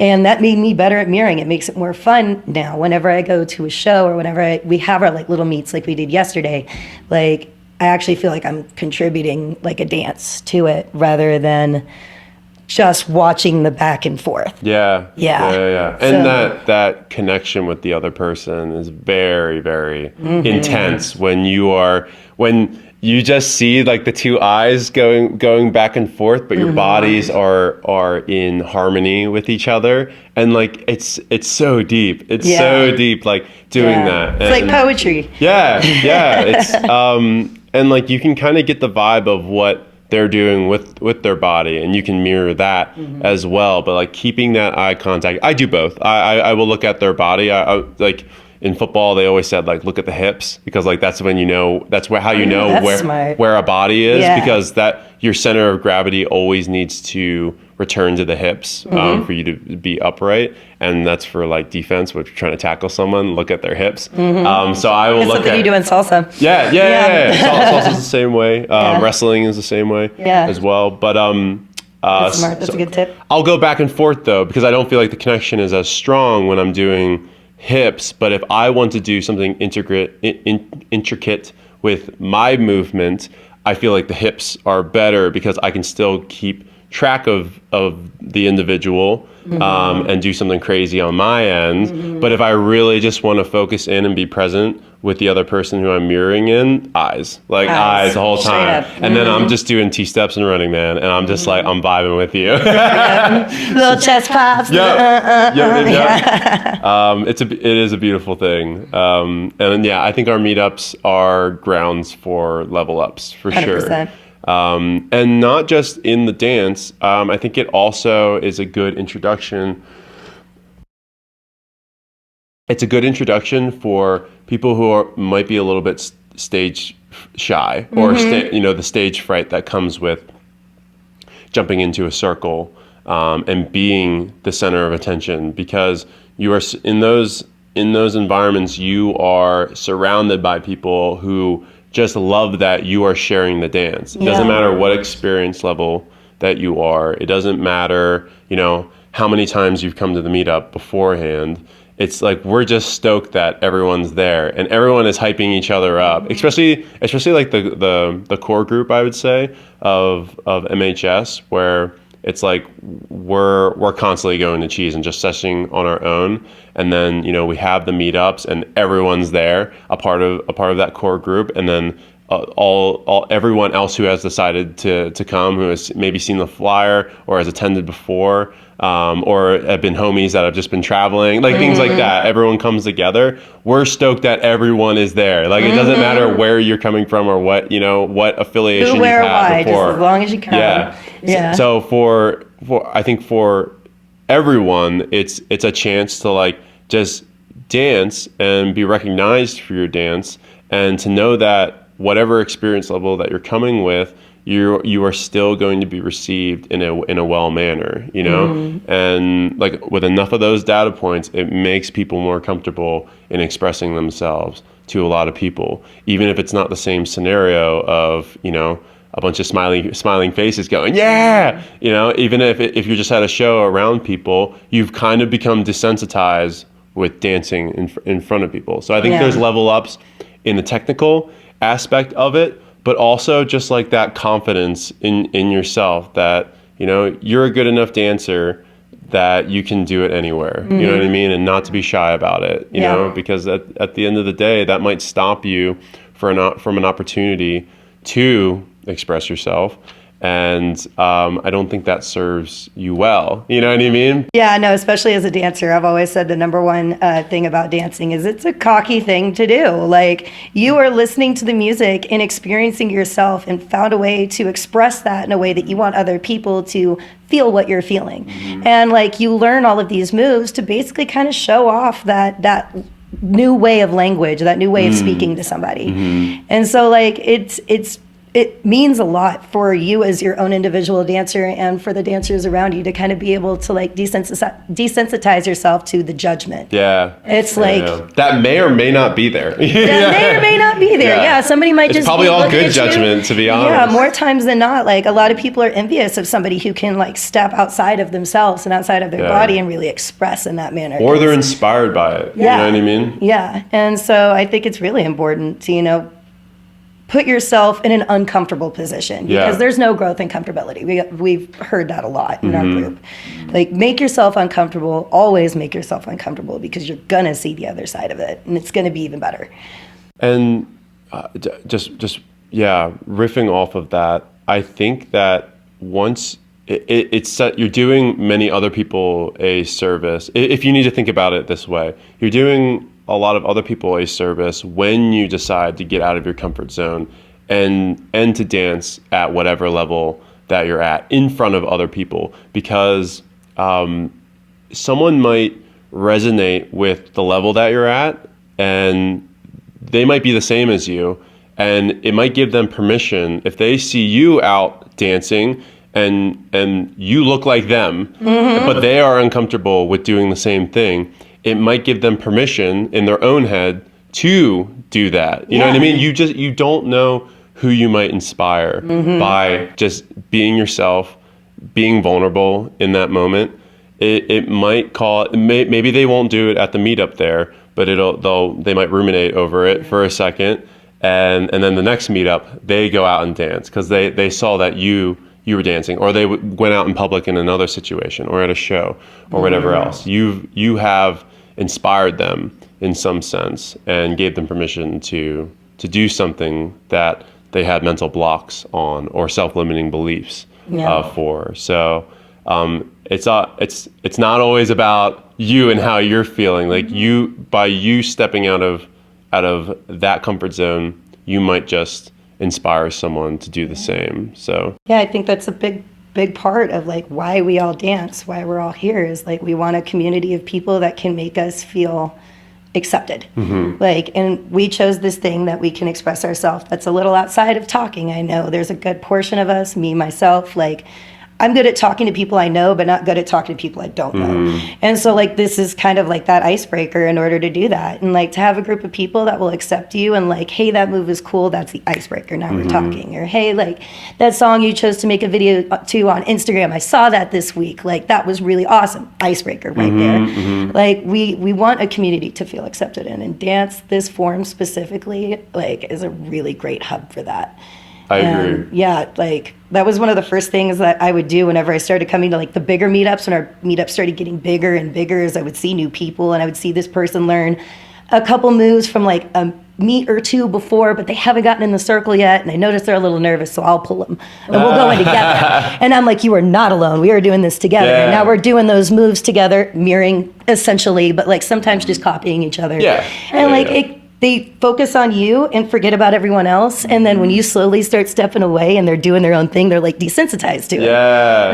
B: And that made me better at mirroring. It makes it more fun now. Whenever I go to a show, or whenever we have our like little meets like we did yesterday, like I actually feel like I'm contributing like a dance to it, rather than just watching the back and forth. Yeah. And so, that connection with the other person is very, very intense when you just see like the two eyes going back and forth, but your bodies are in harmony with each other, and like it's so deep. It's so deep, like doing that. It's like poetry. It's and like you can kind of get the vibe of what they're doing with their body, and you can mirror that as well. But like keeping that eye contact, I do both. I will look at their body. I like in football, they always said like look at the hips, because like that's when you know, that's how you know where a body is, because that your center of gravity always needs to return to the hips for you to be upright, and that's for like defense. If you're trying to tackle someone, look at their hips. So I will look at you do in salsa. Salsa's the same way. Wrestling is the same way as well. But that's smart. That's a good tip. I'll go back and forth though, because I don't feel like the connection is as strong when I'm doing
A: hips, but if I want to do something intricate with my movement, I feel like the hips are better because I can still keep track of the individual and do something crazy on my end. But if I really just want to focus in and be present with the other person who I'm mirroring in, eyes the whole time. And then I'm just doing T-steps and running, man. And I'm just like, I'm vibing with you.
B: Little chest pops.
A: It is a beautiful thing. And yeah, I think our meetups are grounds for level ups for 100%. Sure. And not just in the dance, I think it also is a good introduction. It's a good introduction for people who might be a little bit stage shy or the stage fright that comes with jumping into a circle and being the center of attention, because you are in those environments, you are surrounded by people who just love that you are sharing the dance. It doesn't matter what experience level that you are. It doesn't matter, how many times you've come to the meetup beforehand. It's like we're just stoked that everyone's there and everyone is hyping each other up. Especially like the core group, I would say, of MHS, where it's like we're constantly going to cheese and just sessioning on our own, and then we have the meetups and everyone's there, a part of that core group, and then everyone else who has decided to come, who has maybe seen the flyer or has attended before, or have been homies that have just been traveling, like things like that. Everyone comes together. We're stoked that everyone is there. Like it doesn't matter where you're coming from or what affiliation you've had before.
B: Just as long as you come.
A: Yeah. So for I think for everyone, it's a chance to like just dance and be recognized for your dance, and to know that whatever experience level that you're coming with, you are still going to be received in a well manner, and like with enough of those data points, it makes people more comfortable in expressing themselves to a lot of people, even if it's not the same scenario of a bunch of smiling faces going, even if you're just at a show around people, you've kind of become desensitized with dancing in front of people. So I think there's level ups in the technical aspect of it, but also just like that confidence in yourself that, you're a good enough dancer that you can do it anywhere, you know what I mean? And not to be shy about it, you know, because at the end of the day, that might stop you from an opportunity to express yourself. And I don't think that serves you well. You know what I mean?
B: Yeah, no, especially as a dancer, I've always said the number one thing about dancing is it's a cocky thing to do. Like, you are listening to the music and experiencing yourself and found a way to express that in a way that you want other people to feel what you're feeling. And like, you learn all of these moves to basically kind of show off that new way of language, that new way of speaking to somebody. And so like, it means a lot for you as your own individual dancer and for the dancers around you to kind of be able to like desensitize yourself to the judgment.
A: Yeah.
B: It's like
A: that may or may not be there.
B: That may or may not be there. Yeah. Somebody might
A: it's
B: just
A: probably all good judgment, to be honest.
B: Yeah, more times than not. Like, a lot of people are envious of somebody who can like step outside of themselves and outside of their body and really express in that manner.
A: Or they're inspired by it. You know what I mean?
B: Yeah. And so I think it's really important to, put yourself in an uncomfortable position, because there's no growth in comfortability. We've heard that a lot in our group. Like, make yourself uncomfortable, always make yourself uncomfortable, because you're gonna see the other side of it and it's gonna be even better.
A: And just riffing off of that, I think that once it's set, you're doing many other people a service. If you need to think about it this way, you're doing a lot of other people a service when you decide to get out of your comfort zone and to dance at whatever level that you're at in front of other people, because someone might resonate with the level that you're at and they might be the same as you, and it might give them permission if they see you out dancing and you look like them, but they are uncomfortable with doing the same thing. It might give them permission in their own head to do that. You know what I mean? You don't know who you might inspire by just being yourself, being vulnerable in that moment, it might maybe they won't do it at the meetup there, but they might ruminate over it for a second, and then the next meetup they go out and dance because they saw that you were dancing, or they went out in public in another situation or at a show or whatever else. You have inspired them in some sense and gave them permission to do something that they had mental blocks on or self-limiting beliefs for. So it's not always about you and how you're feeling. Like by you stepping out of that comfort zone, you might just inspire someone to do the same. So
B: yeah, I think that's a big part of like why we all dance, why we're all here, is like we want a community of people that can make us feel accepted. Like, and we chose this thing that we can express ourselves that's a little outside of talking. I know there's a good portion of us, me myself, like I'm good at talking to people I know, but not good at talking to people I don't know. And so like this is kind of like that icebreaker in order to do that. And like to have a group of people that will accept you and like, hey, that move is cool, that's the icebreaker, now we're talking. Or hey, like that song you chose to make a video to on Instagram, I saw that this week, like that was really awesome, icebreaker right there. Like we want a community to feel accepted in, and dance, this form specifically, like is a really great hub for that.
A: I agree.
B: Yeah, like that was one of the first things that I would do whenever I started coming to like the bigger meetups, when our meetups started getting bigger and bigger, as I would see new people and I would see this person learn a couple moves from like a meet or two before, but they haven't gotten in the circle yet, and I notice they're a little nervous, so I'll pull them and we'll go in together. And I'm like, you are not alone, we are doing this together. And now we're doing those moves together, mirroring essentially, but like sometimes just copying each other. They focus on you and forget about everyone else. And then when you slowly start stepping away and they're doing their own thing, they're like desensitized to it.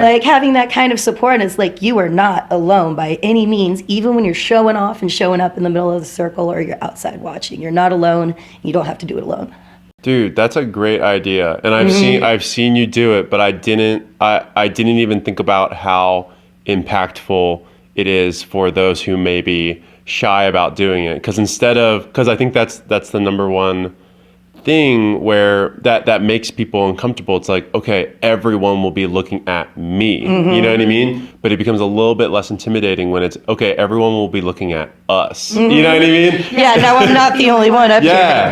B: Like having that kind of support is like, you are not alone by any means, even when you're showing off and showing up in the middle of the circle or you're outside watching. You're not alone. You don't have to do it alone.
A: Dude, that's a great idea. And I've seen you do it, but I didn't even think about how impactful it is for those who maybe shy about doing it, because I think that's the number one thing where that makes people uncomfortable. It's like, okay, everyone will be looking at me, you know what I mean? But it becomes a little bit less intimidating when it's, okay, everyone will be looking at us, you know what I mean?
B: Yeah, now I'm not the only one up here.
A: Yeah,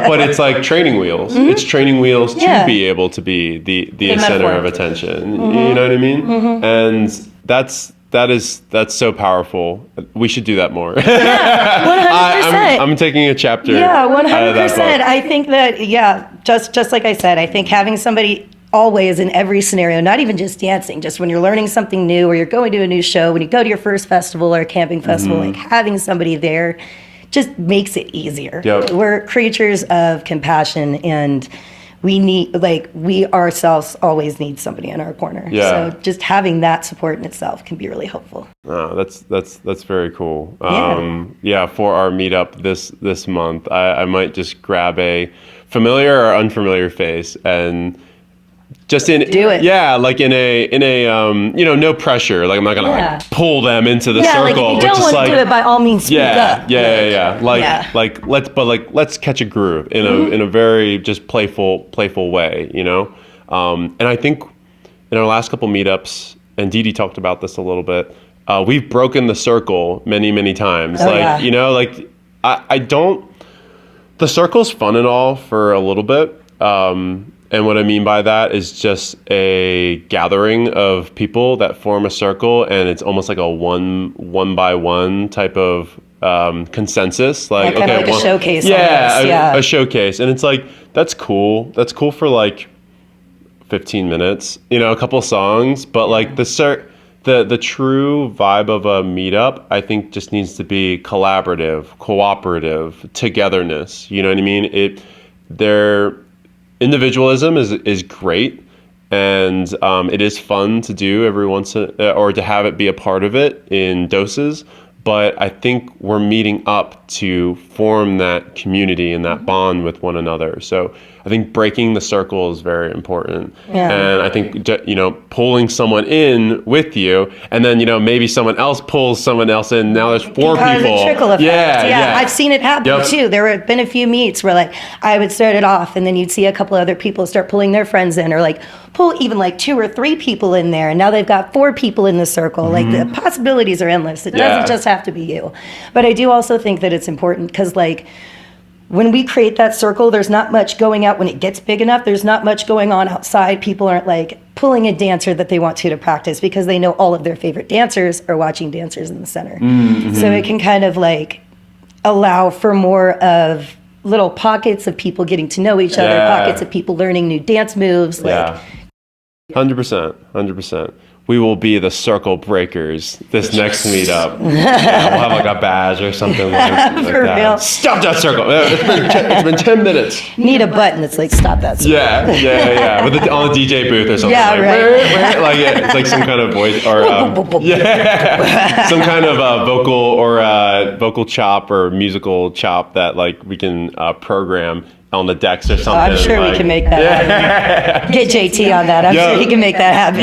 A: but it's like training wheels. It's training wheels to be able to be the center of attention, you know what I mean? And that's so powerful. We should do that more. Yeah, 100%. I'm taking a chapter.
B: Yeah, 100%. I think that, just like I said, I think having somebody always in every scenario, not even just dancing, just when you're learning something new or you're going to a new show, when you go to your first festival or a camping festival, like having somebody there just makes it easier. We're creatures of compassion, and we ourselves always need somebody in our corner. So just having that support in itself can be really helpful.
A: That's very cool. For our meetup this month, I might just grab a familiar or unfamiliar face and just do it. Yeah, like in a no pressure. Like I'm not gonna like pull them into the circle.
B: Like if you don't want to do it, by all means speak up.
A: Let's catch a groove in a very just playful way, you know. And I think in our last couple meetups, and Dee Dee talked about this a little bit, we've broken the circle many times. I don't. The circle's fun and all for a little bit. And what I mean by that is just a gathering of people that form a circle, and it's almost like a one by one type of consensus. Like,
B: kind of like a showcase.
A: A showcase. And it's like, that's cool. That's cool for like 15 minutes, a couple songs. But like the true vibe of a meetup, I think just needs to be collaborative, cooperative, togetherness. You know what I mean? Individualism is great, and it is fun to do every once or to have it be a part of it in doses. but I think we're meeting up to form that community and that bond with one another. So I think breaking the circle is very important.
B: Yeah.
A: And I think, pulling someone in with you, and then, maybe someone else pulls someone else in. Now there's four people.
B: The trickle effect.
A: Yeah.
B: I've seen it happen too. There have been a few meets where like I would start it off and then you'd see a couple other people start pulling their friends in, or like pull even like 2 or 3 people in there, and now they've got 4 people in the circle. Like the possibilities are endless. It doesn't just have to be you. But I do also think that it's important because like when we create that circle, there's not much going out when it gets big enough. There's not much going on outside. People aren't like pulling a dancer that they want to practice because they know all of their favorite dancers are watching dancers in the center. So it can kind of like allow for more of little pockets of people getting to know each other, pockets of people learning new dance moves.
A: 100%. We will be the circle breakers this next meetup. We'll have like a badge or something like
B: For
A: that.
B: real.
A: Stop that circle. It's been 10 minutes.
B: Need a button that's like, stop that circle.
A: Yeah. On the DJ booth or something.
B: Yeah,
A: like,
B: right.
A: Like it's like some kind of voice or some kind of vocal chop or musical chop that like we can program on the decks or something.
B: I'm sure we can make that happen. Get JT on that. I'm sure he can make that happen.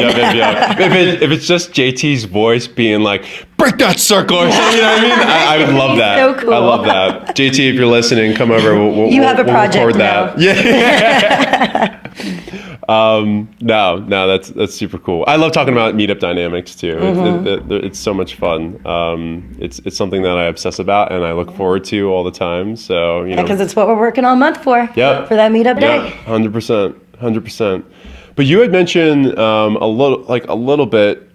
A: If it's just JT's voice being like, break that circle or something, you know what I mean? I would love that.
B: So cool.
A: I love that. JT, if you're listening, come over.
B: You have a project
A: record
B: now.
A: that. No, that's super cool. I love talking about meetup dynamics too. It's so much fun. It's something that I obsess about and I look forward to all the time. So
B: because it's what we're working all month for.
A: Yep.
B: For that meetup day.
A: 100%. But you had mentioned a little bit.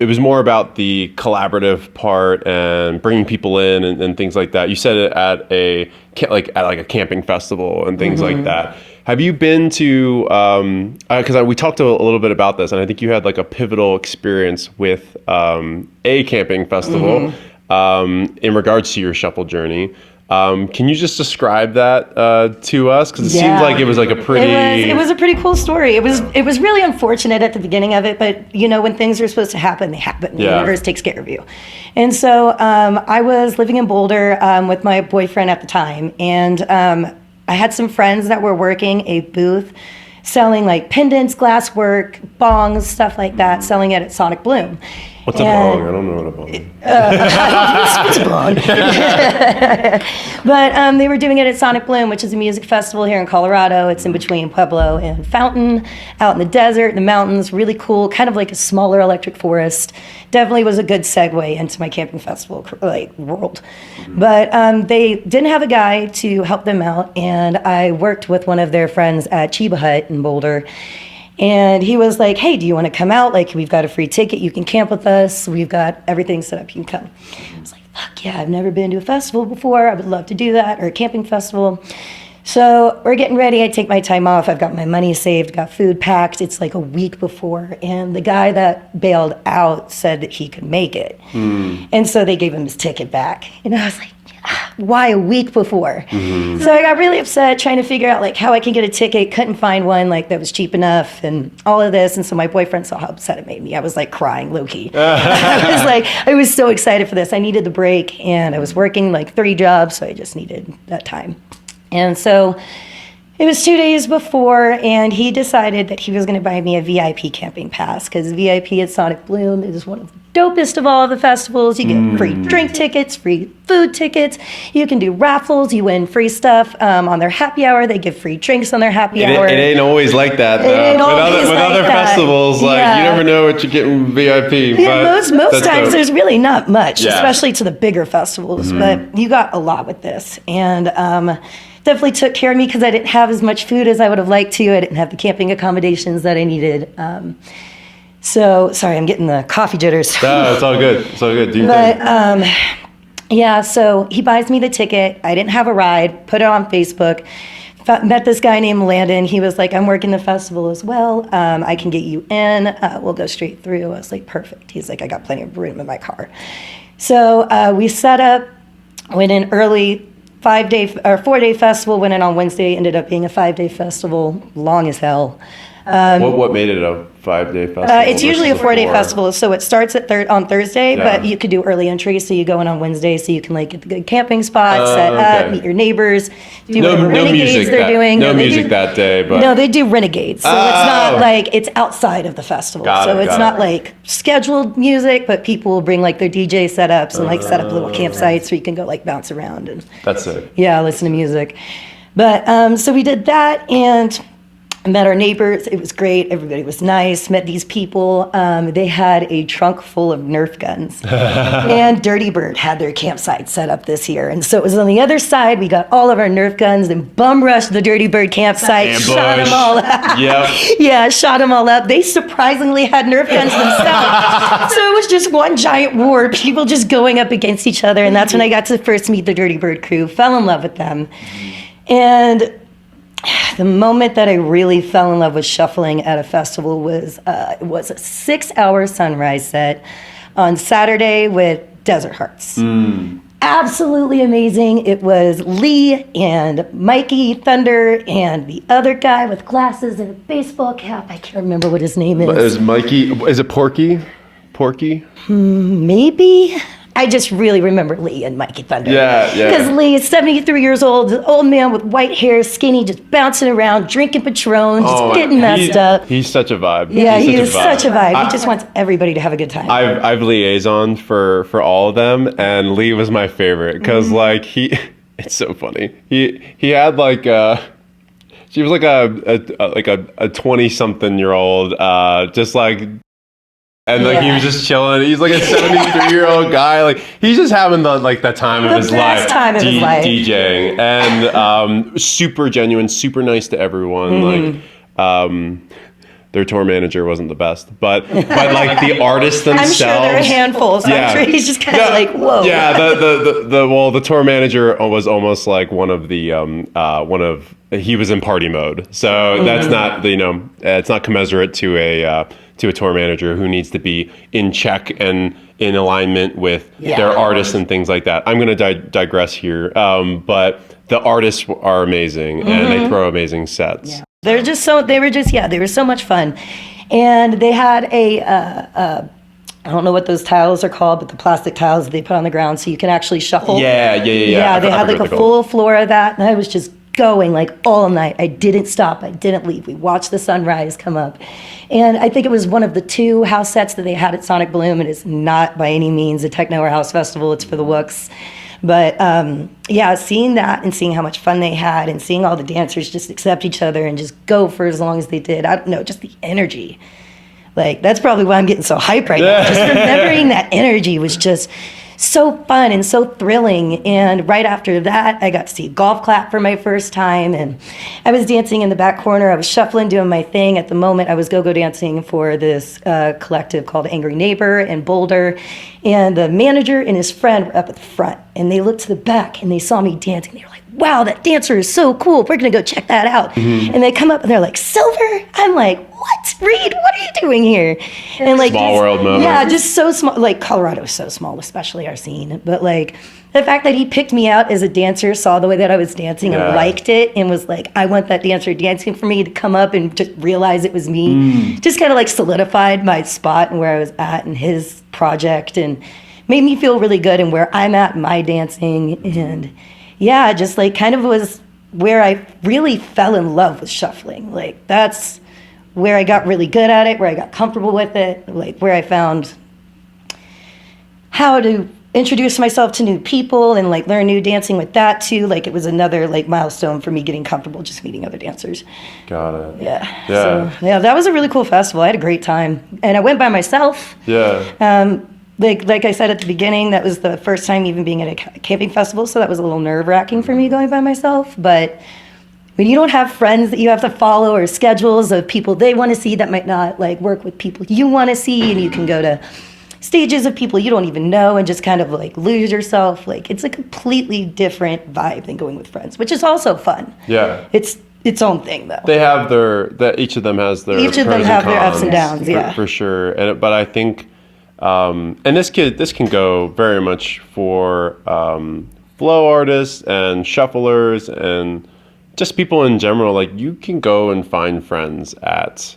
A: It was more about the collaborative part and bringing people in and things like that. You said it at a camping festival and things like that. Have you been to? Because we talked a little bit about this, and I think you had like a pivotal experience with a camping festival in regards to your shuffle journey. Can you just describe that to us? Because it seems like it was like a pretty...
B: It was a pretty cool story. It was really unfortunate at the beginning of it, but when things are supposed to happen, they happen. The universe takes care of you. And so I was living in Boulder with my boyfriend at the time, and I had some friends that were working a booth selling like pendants, glasswork, bongs, stuff like that, selling it at Sonic Bloom.
A: What's a bong? I don't know what a bong is.
B: It's a bong. But they were doing it at Sonic Bloom, which is a music festival here in Colorado. It's in between Pueblo and Fountain, out in the desert, the mountains, really cool, kind of like a smaller electric forest. Definitely was a good segue into my camping festival world. But they didn't have a guy to help them out, and I worked with one of their friends at Chiba Hut in Boulder. And he was like, hey, do you want to come out? Like, we've got a free ticket. You can camp with us. We've got everything set up. You can come. I was like, fuck yeah, I've never been to a festival before. I would love to do that, or a camping festival. So we're getting ready. I take my time off. I've got my money saved, got food packed. It's like a week before. And the guy that bailed out said that he could make it. And so they gave him his ticket back. And I was like, why a week before? So I got really upset trying to figure out like how I can get a ticket. Couldn't find one like that was cheap enough and all of this. And so my boyfriend saw how upset it made me. I was like crying low-key. I was so excited for this. I needed the break, and I was working like 3 jobs, so I just needed that time. And so it was 2 days before, and he decided that he was going to buy me a VIP camping pass, because VIP at Sonic Bloom is one of the dopest of all of the festivals. You get free drink tickets, free food tickets. You can do raffles. You win free stuff on their happy hour. They give free drinks on their happy hour.
A: It ain't always like that. With other festivals, you never know what you get in VIP.
B: Yeah, most times there's really not much, especially to the bigger festivals. But you got a lot with this, and definitely took care of me because I didn't have as much food as I would have liked to. I didn't have the camping accommodations that I needed. So sorry, I'm getting the coffee jitters.
A: No, it's all good. It's all good.
B: So he buys me the ticket. I didn't have a ride. Put it on Facebook. Met this guy named Landon. He was like, I'm working the festival as well. I can get you in. We'll go straight through. I was like, perfect. He's like, I got plenty of room in my car. So we set up, went in early. 4-day festival, went in on Wednesday, ended up being a 5-day festival, long as hell.
A: What made it a 5-day festival?
B: It's usually a
A: versus
B: 4-day
A: 4?
B: festival, so it starts at on Thursday,
A: Yeah.
B: but you could do early entry, so you go in on Wednesday, so you can like get the good camping spots, set
A: okay.
B: up, meet your neighbors, do
A: No,
B: whatever
A: no
B: renegades
A: music
B: they're doing.
A: No
B: they
A: music
B: do-
A: that day, but
B: No, they do renegades, so it's not
A: Oh.
B: like it's outside of the festival.
A: Got
B: So
A: it,
B: it's
A: got
B: not
A: it.
B: like scheduled music, but people will bring like their DJ setups and like set up little campsites where you can go like bounce around and
A: that's it.
B: yeah, listen to music. But so we did that and met our neighbors. It was great. Everybody was nice. Met these people. They had a trunk full of Nerf guns. And Dirty Bird had their campsite set up this year. And so it was on the other side. We got all of our Nerf guns and bum rushed the Dirty Bird campsite.
A: Ambush.
B: Shot them all up.
A: Yep.
B: Yeah, shot them all up. They surprisingly had Nerf guns themselves. So it was just one giant war, people just going up against each other. And that's when I got to first meet the Dirty Bird crew, fell in love with them. And the moment that I really fell in love with shuffling at a festival was it was a 6-hour sunrise set on Saturday with Desert Hearts. Absolutely amazing. It was Lee and Mikey Thunder and the other guy with glasses and a baseball cap. I can't remember what his name is.
A: Is Mikey? Is it Porky? Porky?
B: Maybe. I just really remember Lee and Mikey Thunder.
A: Yeah.
B: Because Lee is 73 years old, an old man with white hair, skinny, just bouncing around, drinking Patron, just getting messed up.
A: He's such a vibe.
B: Yeah,
A: He's
B: he is such a vibe.
A: I-
B: He just wants everybody to have a good time.
A: I've liaisoned for all of them, and Lee was my favorite because like it's so funny. He had like she was like a 20-something-year-old just like. And like he was just chilling. He's like a 73-year-old guy. Like he's just having the time of his life.
B: Time of his life.
A: DJing and super genuine, super nice to everyone. Like their tour manager wasn't the best, but like the artists themselves.
B: I'm sure they're a handful, so I'm sure he's just kind of like, whoa.
A: Yeah, the tour manager was almost like he was in party mode. So that's not it's not commensurate to a tour manager who needs to be in check and in alignment with their artists and things like that. I'm going to digress here, but the artists are amazing and they throw amazing sets.
B: Yeah. They were so much fun. And they had I don't know what those tiles are called, but the plastic tiles that they put on the ground so you can actually shuffle.
A: Yeah.
B: Yeah, they had like a full floor of that, and I was just going like all night. I didn't stop. I didn't leave. We watched the sunrise come up. And I think it was one of the 2 house sets that they had at Sonic Bloom. It is not by any means a techno or house festival. It's for the Wooks. But yeah, seeing that and seeing how much fun they had and seeing all the dancers just accept each other and just go for as long as they did. I don't know, just the energy. Like, that's probably why I'm getting so hyped right now. Just remembering that energy was just so fun and so thrilling. And right after that, I got to see golf clap for my first time. And I was dancing in the back corner. I was shuffling, doing my thing. At the moment, I was go-go dancing for this collective called Angry Neighbor in Boulder. And the manager and his friend were up at the front. And they looked to the back and they saw me dancing. They were like, wow, that dancer is so cool. We're going to go check that out. And they come up and they're like, Sylver? I'm like, what? Reed, what are you doing here? And like,
A: Small world moment.
B: Yeah, just so small. Like, Colorado is so small, especially our scene. But like, the fact that he picked me out as a dancer, saw the way that I was dancing and liked it, and was like, I want that dancer dancing for me to come up and just realize it was me. Just kind of like solidified my spot and where I was at in his project and made me feel really good and where I'm at in my dancing. And yeah, just like kind of was where I really fell in love with shuffling. Like, that's where I got really good at it, where I got comfortable with it, like where I found how to introduce myself to new people and like learn new dancing with that too. Like, it was another like milestone for me getting comfortable just meeting other dancers.
A: Got it.
B: Yeah.
A: Yeah.
B: So, yeah, that was a really cool festival. I had a great time. And I went by myself.
A: Yeah.
B: Like I said at the beginning, that was the first time even being at a camping festival, so that was a little nerve-wracking for me going by myself. But when you don't have friends that you have to follow or schedules of people they want to see that might not like work with people you want to see, and you can go to stages of people you don't even know and just kind of like lose yourself, like it's a completely different vibe than going with friends, which is also fun.
A: Yeah.
B: It's its own thing though.
A: They have each of them has their
B: Each of them
A: pros
B: have
A: and
B: their ups and
A: cons,
B: downs, yeah.
A: for sure. But I think and this can go very much for flow artists and shufflers and just people in general, like you can go and find friends at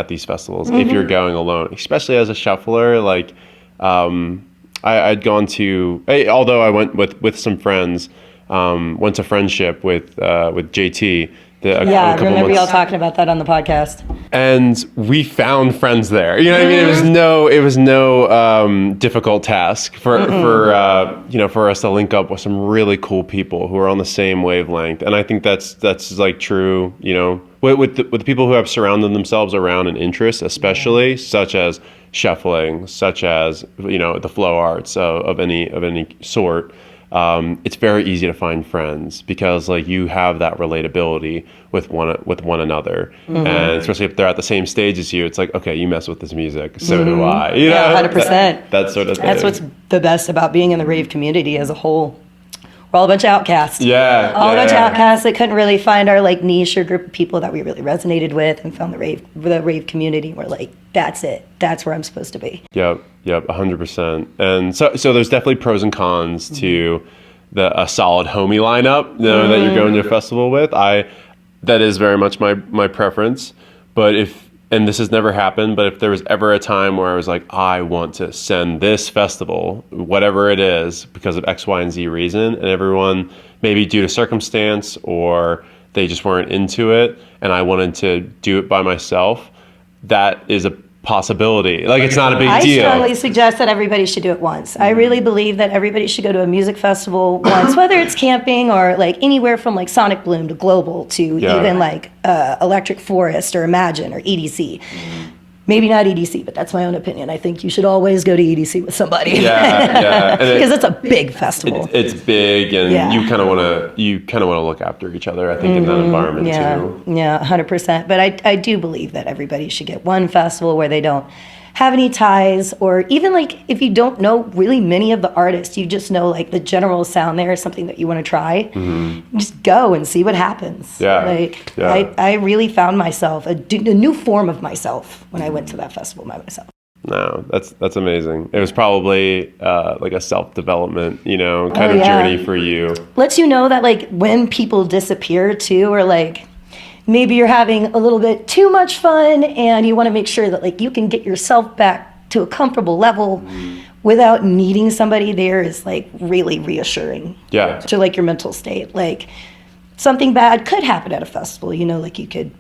A: these festivals if you're going alone, especially as a shuffler. Like I'd gone to, although I went with some friends, went to Friendship with JT.
B: I remember y'all talking about that on the podcast.
A: And we found friends there. You know what I mean? It was no difficult task for us to link up with some really cool people who are on the same wavelength. And I think that's like true, with the people who have surrounded themselves around an interest, especially such as shuffling, such as the flow arts of any sort. It's very easy to find friends because like you have that relatability with one another, and especially if they're at the same stage as you, it's like, okay, you mess with this music, so do I.
B: 100%.
A: That sort of thing.
B: That's what's the best about being in the rave community as a whole. We're all a bunch of outcasts.
A: Yeah,
B: all a bunch of outcasts that couldn't really find our like niche or group of people that we really resonated with, and found the rave community. We're like, that's it. That's where I'm supposed to be.
A: Yep, 100%. And so there's definitely pros and cons to a solid homie lineup that you're going to a festival with. That is very much my preference. But and this has never happened, but if there was ever a time where I was like, I want to send this festival, whatever it is, because of X, Y, and Z reason, and everyone, maybe due to circumstance or they just weren't into it, and I wanted to do it by myself, that is a possibility. Like, it's not a big deal.
B: I strongly suggest that everybody should do it once. I really believe that everybody should go to a music festival once, whether it's camping or like anywhere from like Sonic Bloom to Global to even like Electric Forest or Imagine or EDC. Maybe not EDC, but that's my own opinion. I think you should always go to EDC with somebody.
A: Yeah.
B: Because it's a big festival.
A: It's big, and you kind of want to look after each other, I think, in that environment too.
B: Yeah, 100%. But I do believe that everybody should get one festival where they don't have any ties, or even like if you don't know really many of the artists, you just know like the general sound there is something that you want to try. Just go and see what happens. I really found myself a new form of myself when I went to that festival by myself.
A: No, that's amazing. It was probably like a self-development, kind of journey for you.
B: Lets you know that like when people disappear too, or like maybe you're having a little bit too much fun and you want to make sure that like you can get yourself back to a comfortable level without needing somebody there is like really reassuring to like your mental state. Like something bad could happen at a festival, like you could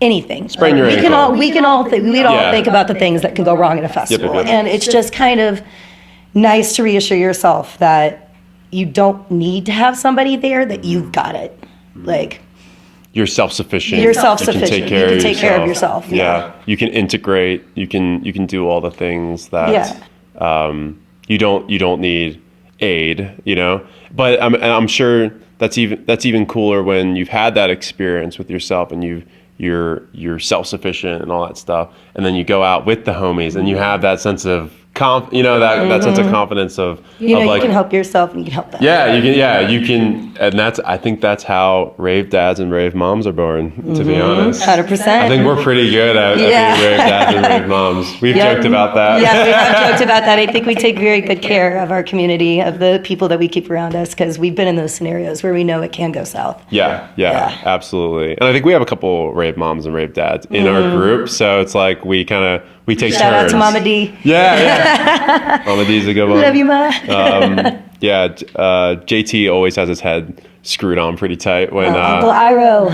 B: anything.
A: Sprain your
B: ankle. We'd all think about the things that could go wrong at a festival. And it's just kind of nice to reassure yourself that you don't need to have somebody there, that you've got it. Like,
A: you're self-sufficient.
B: You can take care of yourself.
A: Yeah. You can integrate. You can do all the things that you don't need aid. But I'm sure that's even cooler when you've had that experience with yourself and you're self-sufficient and all that stuff, and then you go out with the homies and you have that sense of that sense of confidence of
B: you can help yourself and you can help them.
A: You can, and I think that's how rave dads and rave moms are born, to be honest.
B: 100%.
A: I think we're pretty good at being rave dads and rave moms. We've joked about that.
B: Yeah, we have joked about that. I think we take very good care of our community, of the people that we keep around us, because we've been in those scenarios where we know it can go south.
A: Yeah, absolutely. And I think we have a couple rave moms and rave dads in our group, so it's like we take turns.
B: Shout out to Mama D.
A: Yeah. Mama D's a good one.
B: Love you, Ma.
A: JT always has his head screwed on pretty tight when
B: Uncle Iro.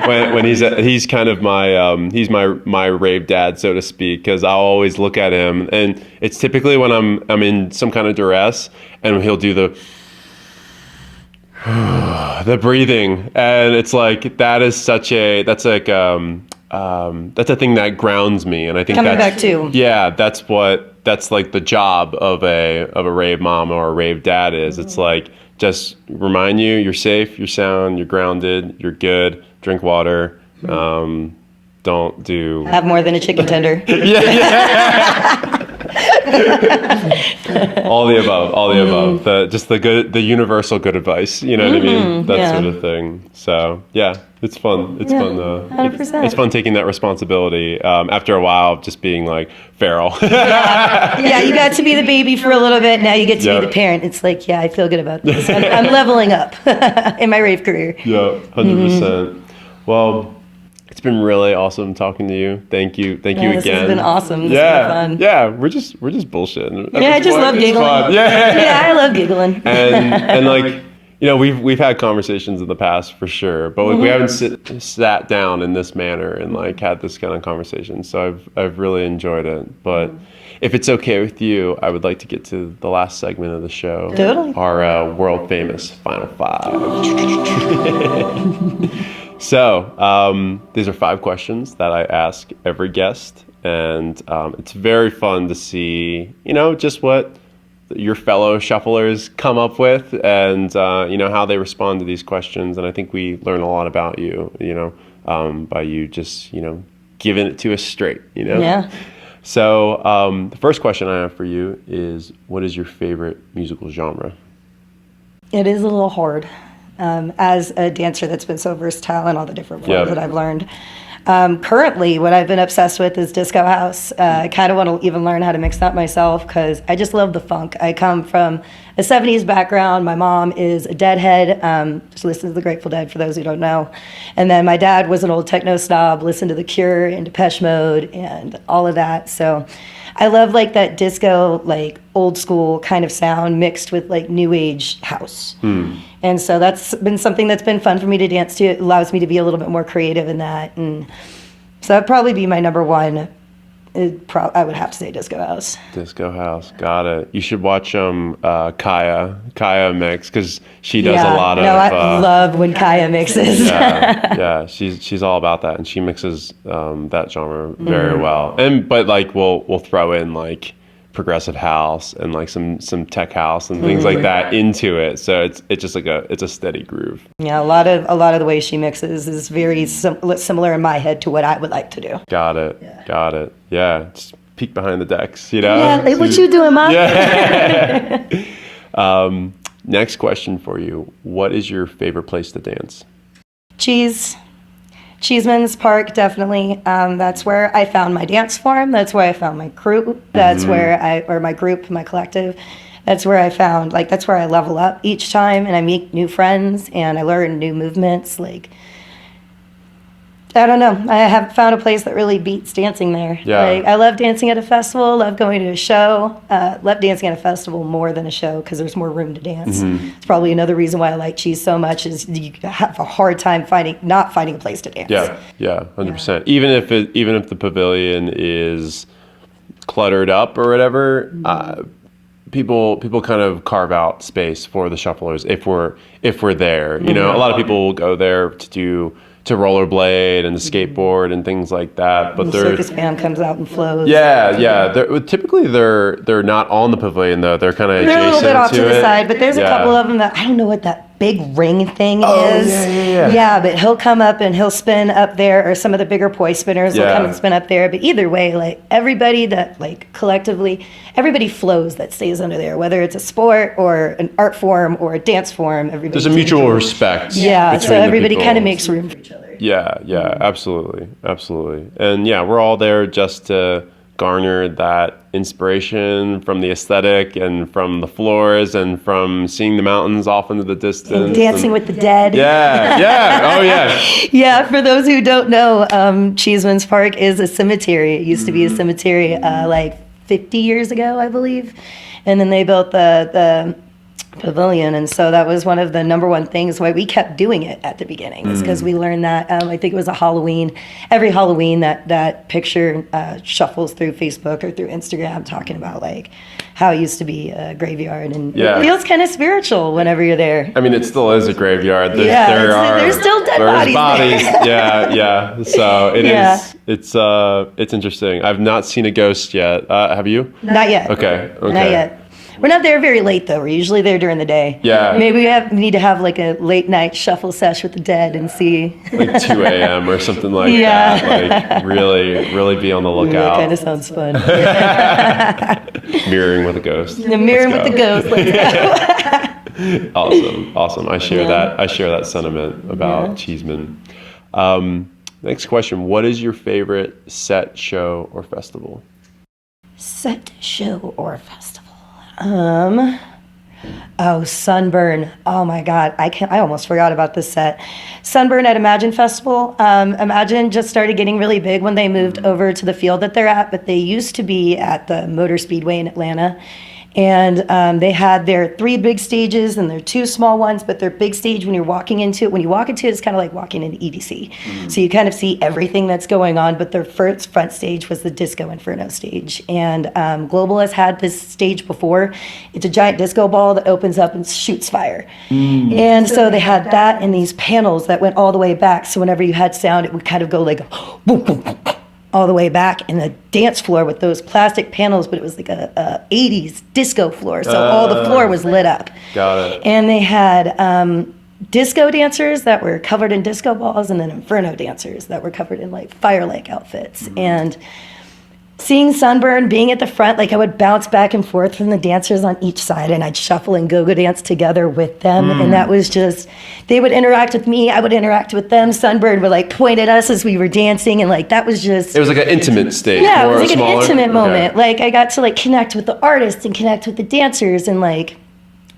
A: when he's kind of my rave dad, so to speak, because I'll always look at him, and it's typically when I'm in some kind of duress, and he'll do the breathing, and it's like that's a thing that grounds me, and I think that's like the job of a rave mom or a rave dad is. It's like, just remind you you're safe, you're sound, you're grounded, you're good. Drink water. Don't do.
B: Have more than a chicken tender.
A: All the above, all the above. The universal good advice. You know what I mean? That sort of thing. So yeah, it's fun. It's fun.
B: 100%.
A: It's fun taking that responsibility after a while of just being like feral.
B: Yeah, you got to be the baby for a little bit. Now you get to be the parent. It's like, yeah, I feel good about this. I'm leveling up in my rave career.
A: Yeah, 100%. Well, it's been really awesome talking to you. Thank you again.
B: This has been awesome. This has been fun.
A: Yeah, we're just bullshitting.
B: Yeah, I just love giggling. Yeah, I love giggling.
A: And like, you know, we've had conversations in the past for sure, but like, we haven't sat down in this manner and like had this kind of conversation. So I've really enjoyed it. But if it's okay with you, I would like to get to the last segment of the show.
B: Totally.
A: Our world famous Final Five. So these are 5 questions that I ask every guest, and it's very fun to see, you know, just what your fellow shufflers come up with, and you know, how they respond to these questions. And I think we learn a lot about you, you know, by you just, you know, giving it to us straight, you know.
B: Yeah.
A: So the first question I have for you is, what is your favorite musical genre?
B: It is a little hard. As a dancer that's been so versatile in all the different worlds that I've learned. Currently, what I've been obsessed with is disco house. I kind of want to even learn how to mix that myself because I just love the funk. I come from a 70s background. My mom is a Deadhead. She listens to the Grateful Dead, for those who don't know. And then my dad was an old techno snob, listened to The Cure and Depeche Mode and all of that. So I love like that disco, like old school kind of sound mixed with like new age house. And so that's been something that's been fun for me to dance to. It allows me to be a little bit more creative in that. And so that'd probably be my number one. I would have to say disco house.
A: Disco house, got it. You should watch Kaya mix, because she does a lot of.
B: No, I love when Kaya mixes.
A: Yeah, she's all about that, and she mixes that genre very well. But like we'll throw in like progressive house and like some tech house and things like that into it. So it's just like it's a steady groove.
B: Yeah, a lot of the way she mixes is very similar in my head to what I would like to do.
A: Got it. Yeah, just peek behind the decks, you know?
B: Yeah, like, what you doing, Mom?
A: Yeah. Next question for you. What is your favorite place to dance? Cheeseman's Park, definitely. That's where I found my dance form. That's where I found my crew. That's where my group, my collective. That's where I found, like, that's where I level up each time, and I meet new friends, and I learn new movements. Like, I don't know. I have found a place that really beats dancing there. Yeah.
B: Like, I love dancing at a festival, love going to a show. Love dancing at a festival more than a show because there's more room to dance. It's probably another reason why I like Cheese so much is you have a hard time not finding a place to dance.
A: Yeah, 100%. Even if the pavilion is cluttered up or whatever, people kind of carve out space for the shufflers if we're there. You know, a lot of people will go there to rollerblade and to skateboard and things like that. But
B: the circus band comes out and flows.
A: Yeah. Typically they're not on the pavilion though. They're kind of adjacent
B: a little bit off to the side, but there's a couple of them that I don't know what that big ring thing is. Yeah, but he'll come up and he'll spin up there, or some of the bigger poi spinners will come and spin up there. But either way, like everybody that like collectively, everybody flows that stays under there, whether it's a sport or an art form or a dance form.
A: There's a mutual respect.
B: Yeah, so everybody kind of makes room for each other.
A: Yeah, absolutely. And yeah, we're all there just to garner that inspiration from the aesthetic and from the floors and from seeing the mountains off into the distance.
B: And dancing with the dead.
A: Yeah. Oh, yeah.
B: Yeah, for those who don't know, Cheeseman's Park is a cemetery. It used to be a cemetery like 50 years ago, I believe. And then they built the pavilion, and so that was one of the number one things why we kept doing it at the beginning, is because we learned that I think it was every Halloween that picture shuffles through Facebook or through Instagram talking about like how it used to be a graveyard, and it feels kind of spiritual whenever you're there.
A: I mean, it still is a graveyard.
B: There's still dead bodies.
A: Yeah. So it is. It's interesting. I've not seen a ghost yet. Have you?
B: Not yet.
A: Okay.
B: Not yet. We're not there very late though. We're usually there during the day.
A: Yeah.
B: Maybe we need to have like a late night shuffle sesh with the dead and see.
A: Like 2 a.m. or something like that. Like really be on the lookout.
B: That kind of sounds fun.
A: Mirroring with a ghost.
B: The mirroring with the ghost. Let's go.
A: Awesome. I share that sentiment about Cheeseman. Next question: what is your favorite set, show, or festival?
B: Set, show, or festival? Sunburn. Oh my God, I almost forgot about this set. Sunburn at Imagine Festival. Imagine just started getting really big when they moved over to the field that they're at, but they used to be at the Motor Speedway in Atlanta. And they had their 3 big stages and their 2 small ones, but their big stage, when you walk into it, it's kind of like walking into EDC. So you kind of see everything that's going on, but their first front stage was the Disco Inferno stage. And Global has had this stage before. It's a giant disco ball that opens up and shoots fire. And so they had that and these panels that went all the way back. So whenever you had sound, it would kind of go like boom, boom, boom, all the way back, in a dance floor with those plastic panels, but it was like a 80s disco floor, so all the floor was lit up.
A: Got it.
B: And they had disco dancers that were covered in disco balls, and then Inferno dancers that were covered in like fire-like outfits. And seeing Sunburn, being at the front, like I would bounce back and forth from the dancers on each side, and I'd shuffle and go-go dance together with them. And that was just, they would interact with me, I would interact with them. Sunburn would like point at us as we were dancing, and like that was just...
A: It was like an intimate stage.
B: Yeah, it was like an intimate moment. Like I got to like connect with the artists and connect with the dancers and like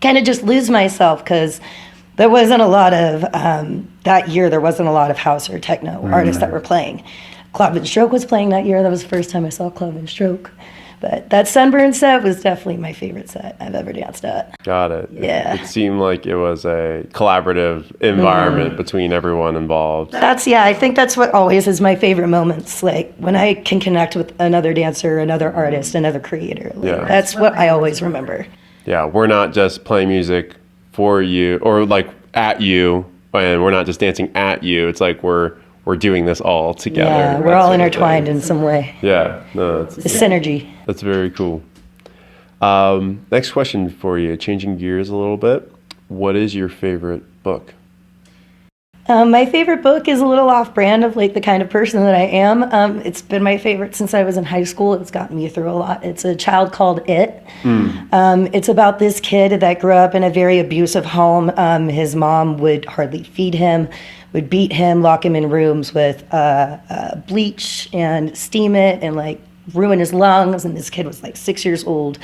B: kind of just lose myself, because there wasn't a lot of, that year there wasn't a lot of house or techno artists that were playing. Club and Stroke was playing that year. That was the first time I saw Club and Stroke. But that Sunburn set was definitely my favorite set I've ever danced at.
A: Got it.
B: Yeah.
A: It seemed like it was a collaborative environment between everyone involved.
B: I think that's what always is my favorite moments. Like when I can connect with another dancer, another artist, another creator. Like, that's what I always remember.
A: Yeah, we're not just playing music for you or like at you, and we're not just dancing at you. It's like we're doing this all together.
B: Yeah, we're all intertwined in some way.
A: Yeah, no,
B: it's synergy.
A: That's very cool. Next question for you, changing gears a little bit. What is your favorite book?
B: My favorite book is a little off-brand of like the kind of person that I am. It's been my favorite since I was in high school. It's gotten me through a lot. It's A Child Called It. It's about this kid that grew up in a very abusive home. His mom would hardly feed him, would beat him, lock him in rooms with bleach and steam it and like ruin his lungs. And this kid was like 6 years old.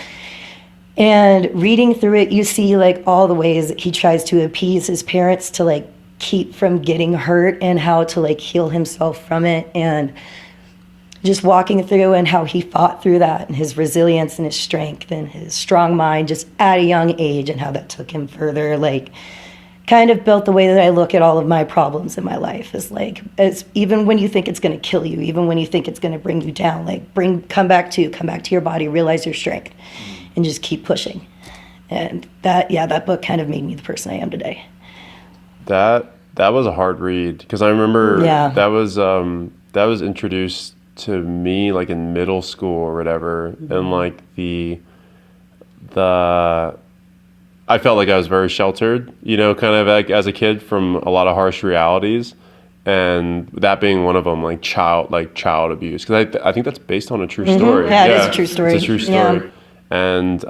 B: And reading through it, you see like all the ways that he tries to appease his parents to like keep from getting hurt and how to like heal himself from it, and just walking through and how he fought through that and his resilience and his strength and his strong mind just at a young age, and how that took him further, like kind of built the way that I look at all of my problems in my life is like, as even when you think it's going to kill you, even when you think it's going to bring you down, like come back to your body, realize your strength, and just keep pushing. And that book kind of made me the person I am today.
A: That was a hard read, because I remember that was introduced to me like in middle school or whatever, and like I felt like I was very sheltered, kind of like as a kid from a lot of harsh realities, and that being one of them, like child abuse, because I think that's based on a true story.
B: Yeah, it is a true story.
A: It's a true story. Yeah. And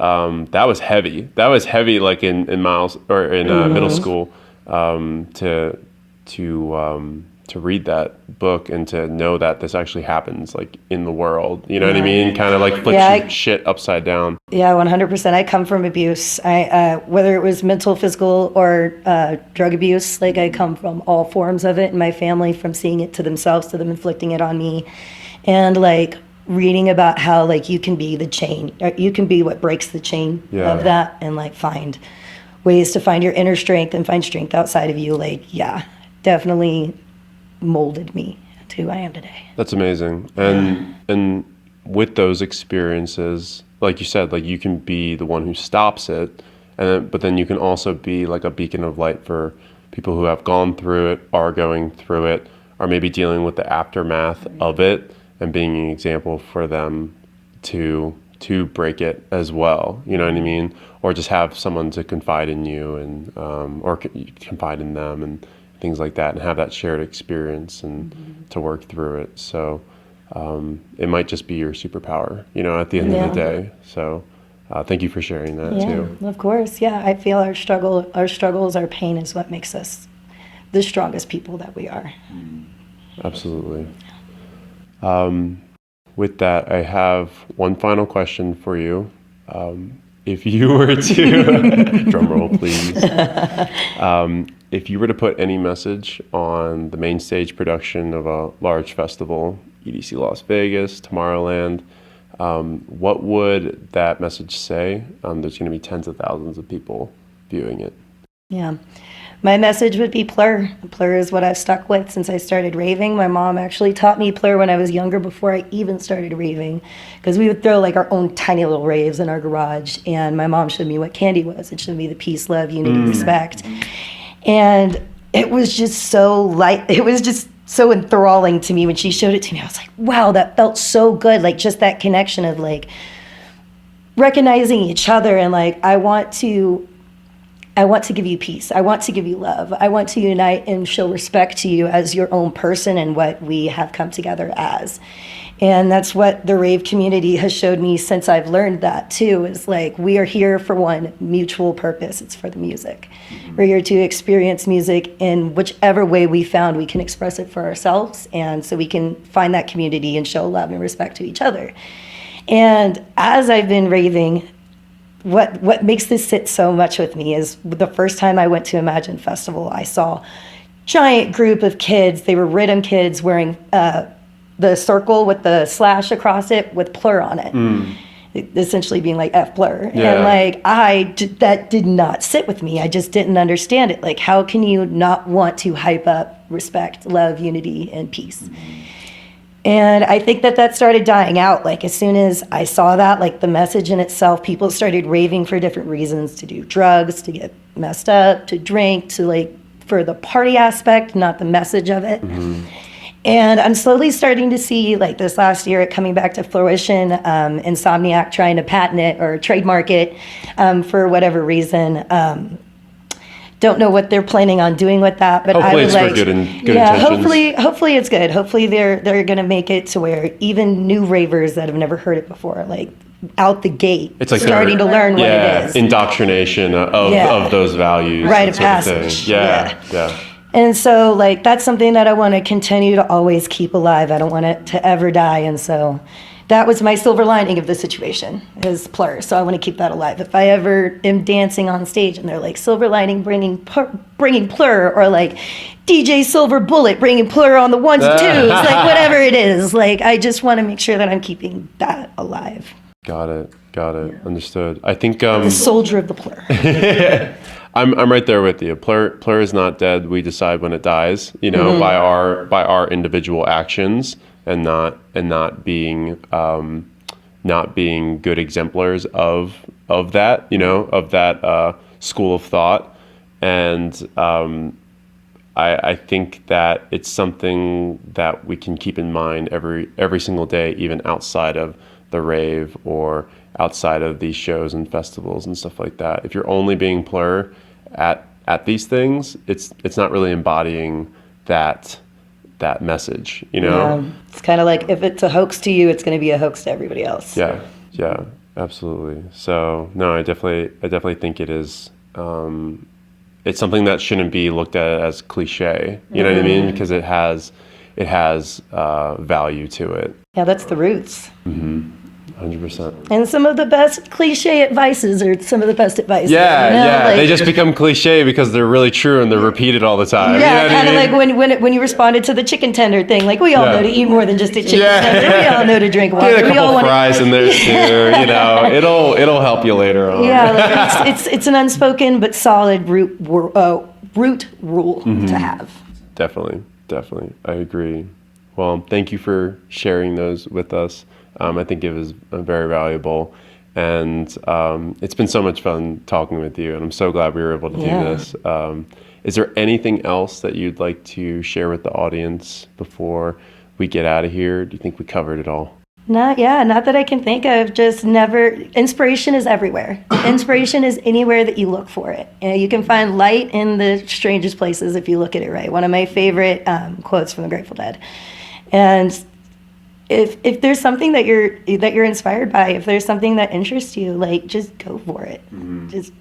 A: that was heavy. That was heavy, like in miles or in middle school. To read that book and to know that this actually happens like in the world, you know what I mean? Kind of like flips shit upside down. Yeah,
B: 100%. I come from abuse. Whether it was mental, physical, or drug abuse, like I come from all forms of it in my family, from seeing it to themselves to them inflicting it on me, and like reading about how like you can be the chain, or you can be what breaks the chain of that, and like find ways to find your inner strength and find strength outside of you. Like, definitely molded me to who I am today.
A: That's amazing. And with those experiences, like you said, like you can be the one who stops it, but then you can also be like a beacon of light for people who have gone through it, are going through it, or maybe dealing with the aftermath of it, and being an example for them to to break it as well. You know what I mean? Or just have someone to confide in you and confide in them and things like that, and have that shared experience and to work through it. So it might just be your superpower, you know, at the end of the day. So thank you for sharing that too.
B: Of course. Yeah. I feel our struggles, our pain is what makes us the strongest people that we are.
A: Absolutely. With that, I have one final question for you. If you were to, drum roll please, if you were to put any message on the main stage production of a large festival, EDC Las Vegas, Tomorrowland, what would that message say? There's going to be tens of thousands of people viewing it.
B: Yeah. My message would be plur. Plur is what I've stuck with since I started raving. My mom actually taught me plur when I was younger, before I even started raving, because we would throw like our own tiny little raves in our garage, and my mom showed me what candy was. It showed me the peace, love, unity, respect. And it was just so light. It was just so enthralling to me when she showed it to me. I was like, wow, that felt so good. Like just that connection of like recognizing each other, and like, I want to give you peace. I want to give you love. I want to unite and show respect to you as your own person and what we have come together as. And that's what the rave community has showed me since I've learned that too, is like, we are here for one mutual purpose. It's for the music. We're here to experience music in whichever way we found we can express it for ourselves, and so we can find that community and show love and respect to each other. And as I've been raving, what makes this sit so much with me is the first time I went to Imagine Festival, I saw giant group of kids. They were rhythm kids wearing the circle with the slash across it with plur on it, essentially being like F plur. And like, that did not sit with me. I just didn't understand it. Like, how can you not want to hype up respect, love, unity, and peace? And I think that started dying out. Like, as soon as I saw that, like the message in itself, people started raving for different reasons: to do drugs, to get messed up, to drink, to like, for the party aspect, not the message of it. And I'm slowly starting to see, like this last year, it coming back to fruition, Insomniac trying to patent it or trademark it for whatever reason. Don't know what they're planning on doing with that, but
A: hopefully
B: I would
A: it's
B: like,
A: for good intentions.
B: Hopefully it's good. Hopefully they're gonna make it to where even new ravers that have never heard it before, like out the gate,
A: it's like
B: starting to learn what it is.
A: Indoctrination of those values.
B: Rite of passage.
A: Yeah.
B: And so, like, that's something that I want to continue to always keep alive. I don't want it to ever die. And so that was my silver lining of the situation, is plur. So I want to keep that alive. If I ever am dancing on stage and they're like, silver lining bringing plur, or like DJ Silver Bullet bringing plur on the ones and twos, like whatever it is, like, I just want to make sure that I'm keeping that alive.
A: Got it. Understood. I think
B: The soldier of the plur.
A: I'm right there with you. Plur is not dead. We decide when it dies, you know, by our individual actions, and not being good exemplars of that, you know, of that school of thought. And I think that it's something that we can keep in mind every single day, even outside of the rave or outside of these shows and festivals and stuff like that. If you're only being plur at these things, it's not really embodying that message, you know?
B: Yeah. It's kind of like, if it's a hoax to you, it's going to be a hoax to everybody else.
A: Yeah, absolutely. So no, I definitely think it is. It's something that shouldn't be looked at as cliche. You know what I mean? Because it has value to it.
B: Yeah, that's the roots.
A: 100%.
B: And some of the best cliche advices are some of the best advice.
A: Yeah. Like, they just become cliche because they're really true and they're repeated all the time.
B: Yeah,
A: you know
B: kind of like when you responded to the chicken tender thing. Like, we all know to eat more than just a chicken tender. We all know to drink water.
A: Get a couple fries in there too. You know, it'll help you later on.
B: Yeah, like it's an unspoken but solid root rule to have.
A: Definitely. I agree. Well, thank you for sharing those with us. I think it was very valuable, and it's been so much fun talking with you, and I'm so glad we were able to do this. Is there anything else that you'd like to share with the audience before we get out of here? Do you think we covered it all?
B: Not that I can think of. Just never. Inspiration is everywhere. Inspiration is anywhere that you look for it. You can find light in the strangest places if you look at it right. One of my favorite quotes from the Grateful Dead. And if there's something that you're inspired by, if there's something that interests you, like, just go for it. Just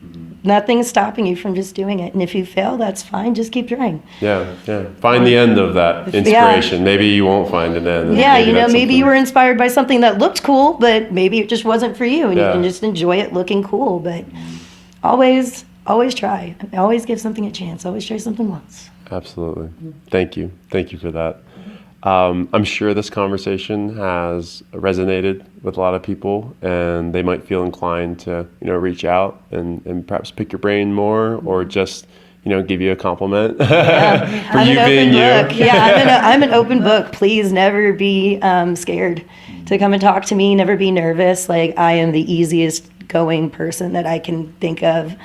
B: nothing's stopping you from just doing it. And if you fail, that's fine. Just keep trying.
A: Yeah. Find the end of that inspiration. Maybe you won't find an end.
B: Maybe you were inspired by something that looked cool, but maybe it just wasn't for you, and you can just enjoy it looking cool. But always try. Always give something a chance. Always try something once.
A: Absolutely. Thank you for that. I'm sure this conversation has resonated with a lot of people, and they might feel inclined to, reach out and perhaps pick your brain more, or just, give you a compliment for you being you.
B: I'm an open book. Please never be scared to come and talk to me. Never be nervous. Like, I am the easiest going person that I can think of.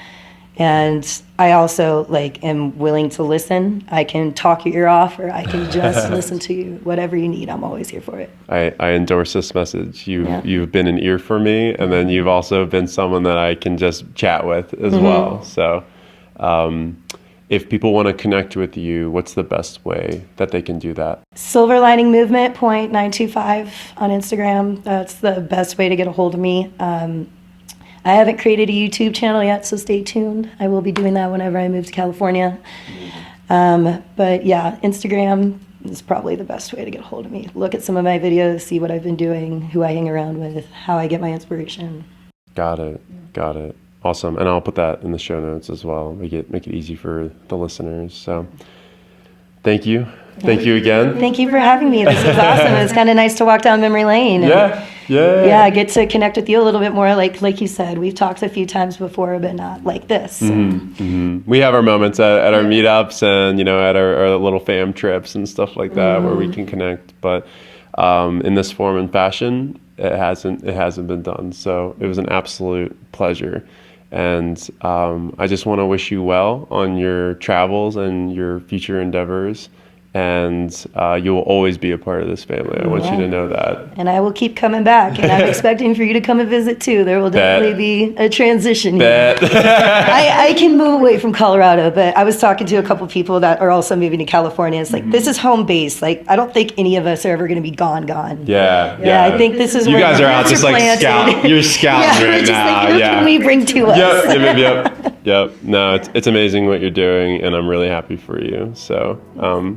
B: And I also am willing to listen. I can talk your ear off, or I can just listen to you. Whatever you need, I'm always here for it.
A: I endorse this message. You've been an ear for me, and then you've also been someone that I can just chat with as well. So if people want to connect with you, what's the best way that they can do that?
B: Silver Lining Movement .925 on Instagram. That's the best way to get a hold of me. I haven't created a YouTube channel yet, so stay tuned. I will be doing that whenever I move to California. But yeah, Instagram is probably the best way to get a hold of me. Look at some of my videos, see what I've been doing, who I hang around with, how I get my inspiration.
A: Got it. Awesome. And I'll put that in the show notes as well. Make it easy for the listeners. So thank you. Thank you again.
B: Thank you for having me. This was awesome. It was kind of nice to walk down memory lane.
A: Yeah.
B: Get to connect with you a little bit more. Like you said, we've talked a few times before, but not like this.
A: We have our moments at our meetups and, at our little fam trips and stuff like that where we can connect. But in this form and fashion, it hasn't been done. So it was an absolute pleasure. And I just want to wish you well on your travels and your future endeavors. And you will always be a part of this family. I want you to know that.
B: And I will keep coming back. And I'm expecting for you to come and visit too. There will definitely be a transition here. I can move away from Colorado, but I was talking to a couple people that are also moving to California. It's like, this is home base. Like, I don't think any of us are ever going to be gone. Yeah, I think this is
A: you
B: where
A: guys are out just
B: planted.
A: scout. You're scouting right now.
B: What can we bring to us?
A: Yep. No, it's amazing what you're doing, and I'm really happy for you. So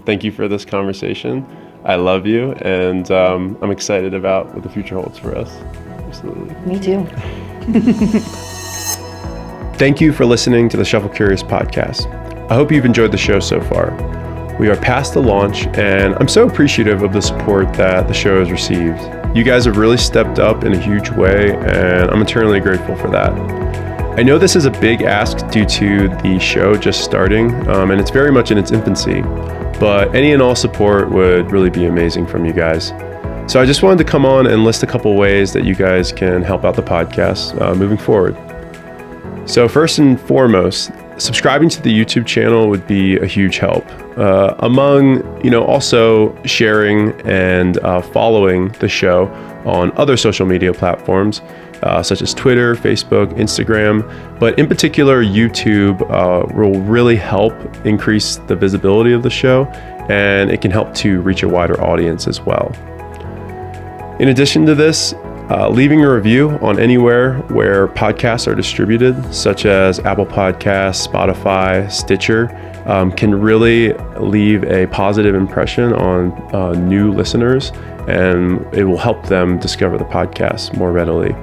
A: thank you for this conversation. I love you, and I'm excited about what the future holds for us. Absolutely.
B: Me too.
A: Thank you for listening to the Shuffle Curious podcast. I hope you've enjoyed the show so far. We are past the launch, and I'm so appreciative of the support that the show has received. You guys have really stepped up in a huge way, and I'm eternally grateful for that. I know this is a big ask due to the show just starting, and it's very much in its infancy, but any and all support would really be amazing from you guys. So I just wanted to come on and list a couple ways that you guys can help out the podcast moving forward. So first and foremost, subscribing to the YouTube channel would be a huge help. Among, also sharing and following the show on other social media platforms, such as Twitter, Facebook, Instagram, but in particular, YouTube will really help increase the visibility of the show, and it can help to reach a wider audience as well. In addition to this, leaving a review on anywhere where podcasts are distributed, such as Apple Podcasts, Spotify, Stitcher, can really leave a positive impression on new listeners, and it will help them discover the podcast more readily.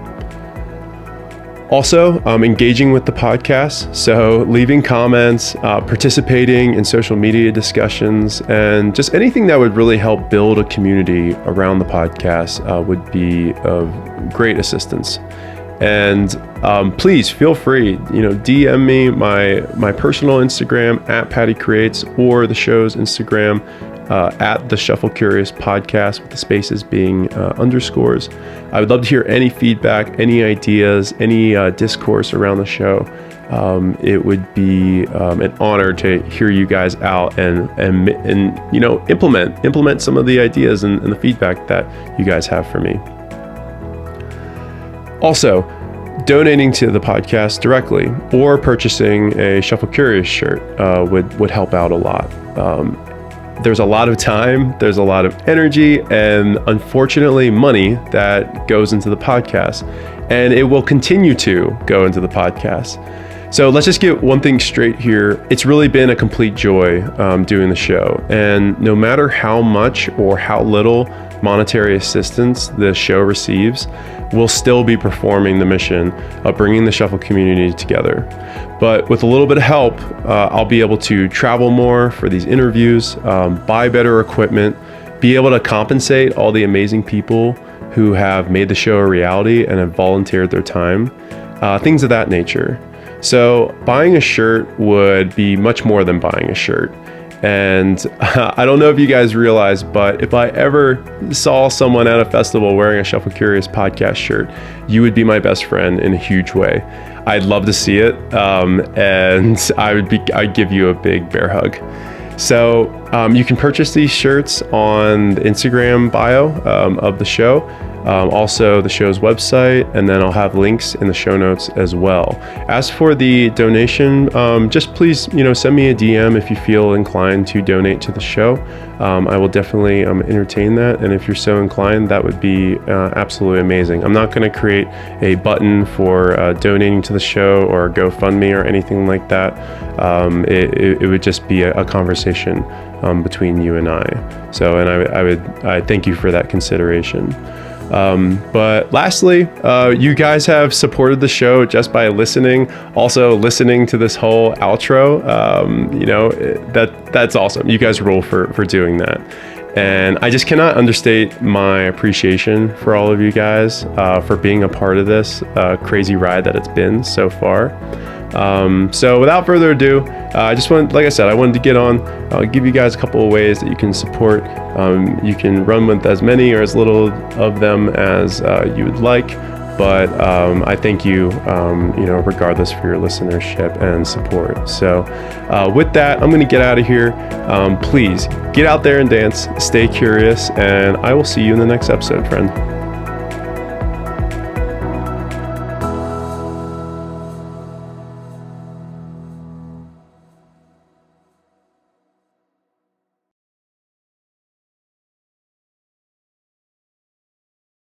A: Also, engaging with the podcast, so leaving comments, participating in social media discussions, and just anything that would really help build a community around the podcast would be of great assistance. And please feel free, DM me my personal Instagram @PattyCreates, or the show's Instagram at the Shuffle Curious podcast, with the spaces being underscores. I would love to hear any feedback, any ideas, any discourse around the show. It would be an honor to hear you guys out and implement some of the ideas and the feedback that you guys have for me. Also, donating to the podcast directly or purchasing a Shuffle Curious shirt would help out a lot. There's a lot of time, there's a lot of energy, and unfortunately money that goes into the podcast, and it will continue to go into the podcast. So let's just get one thing straight here. It's really been a complete joy doing the show, and no matter how much or how little monetary assistance the show receives, we'll still be performing the mission of bringing the Shuffle community together. But with a little bit of help, I'll be able to travel more for these interviews, buy better equipment, be able to compensate all the amazing people who have made the show a reality and have volunteered their time, things of that nature. So buying a shirt would be much more than buying a shirt. And I don't know if you guys realize, but if I ever saw someone at a festival wearing a Shuffle Curious podcast shirt, you would be my best friend in a huge way. I'd love to see it, and I'd give you a big bear hug. So you can purchase these shirts on the Instagram bio of the show, also the show's website, and then I'll have links in the show notes as well. As for the donation, just please, send me a DM if you feel inclined to donate to the show. I will definitely entertain that, and if you're so inclined, that would be absolutely amazing. I'm not going to create a button for donating to the show or GoFundMe or anything like that. It would just be a conversation between you and I. So, and I thank you for that consideration. But lastly, you guys have supported the show just by listening, also listening to this whole outro. That's awesome. You guys rule for doing that. And I just cannot understate my appreciation for all of you guys, for being a part of this crazy ride that it's been so far. So without further ado, I wanted to get on, give you guys a couple of ways that you can support. You can run with as many or as little of them as you would like, but I thank you, regardless for your listenership and support. So with that, I'm going to get out of here. Please get out there and dance, stay curious, and I will see you in the next episode, friend.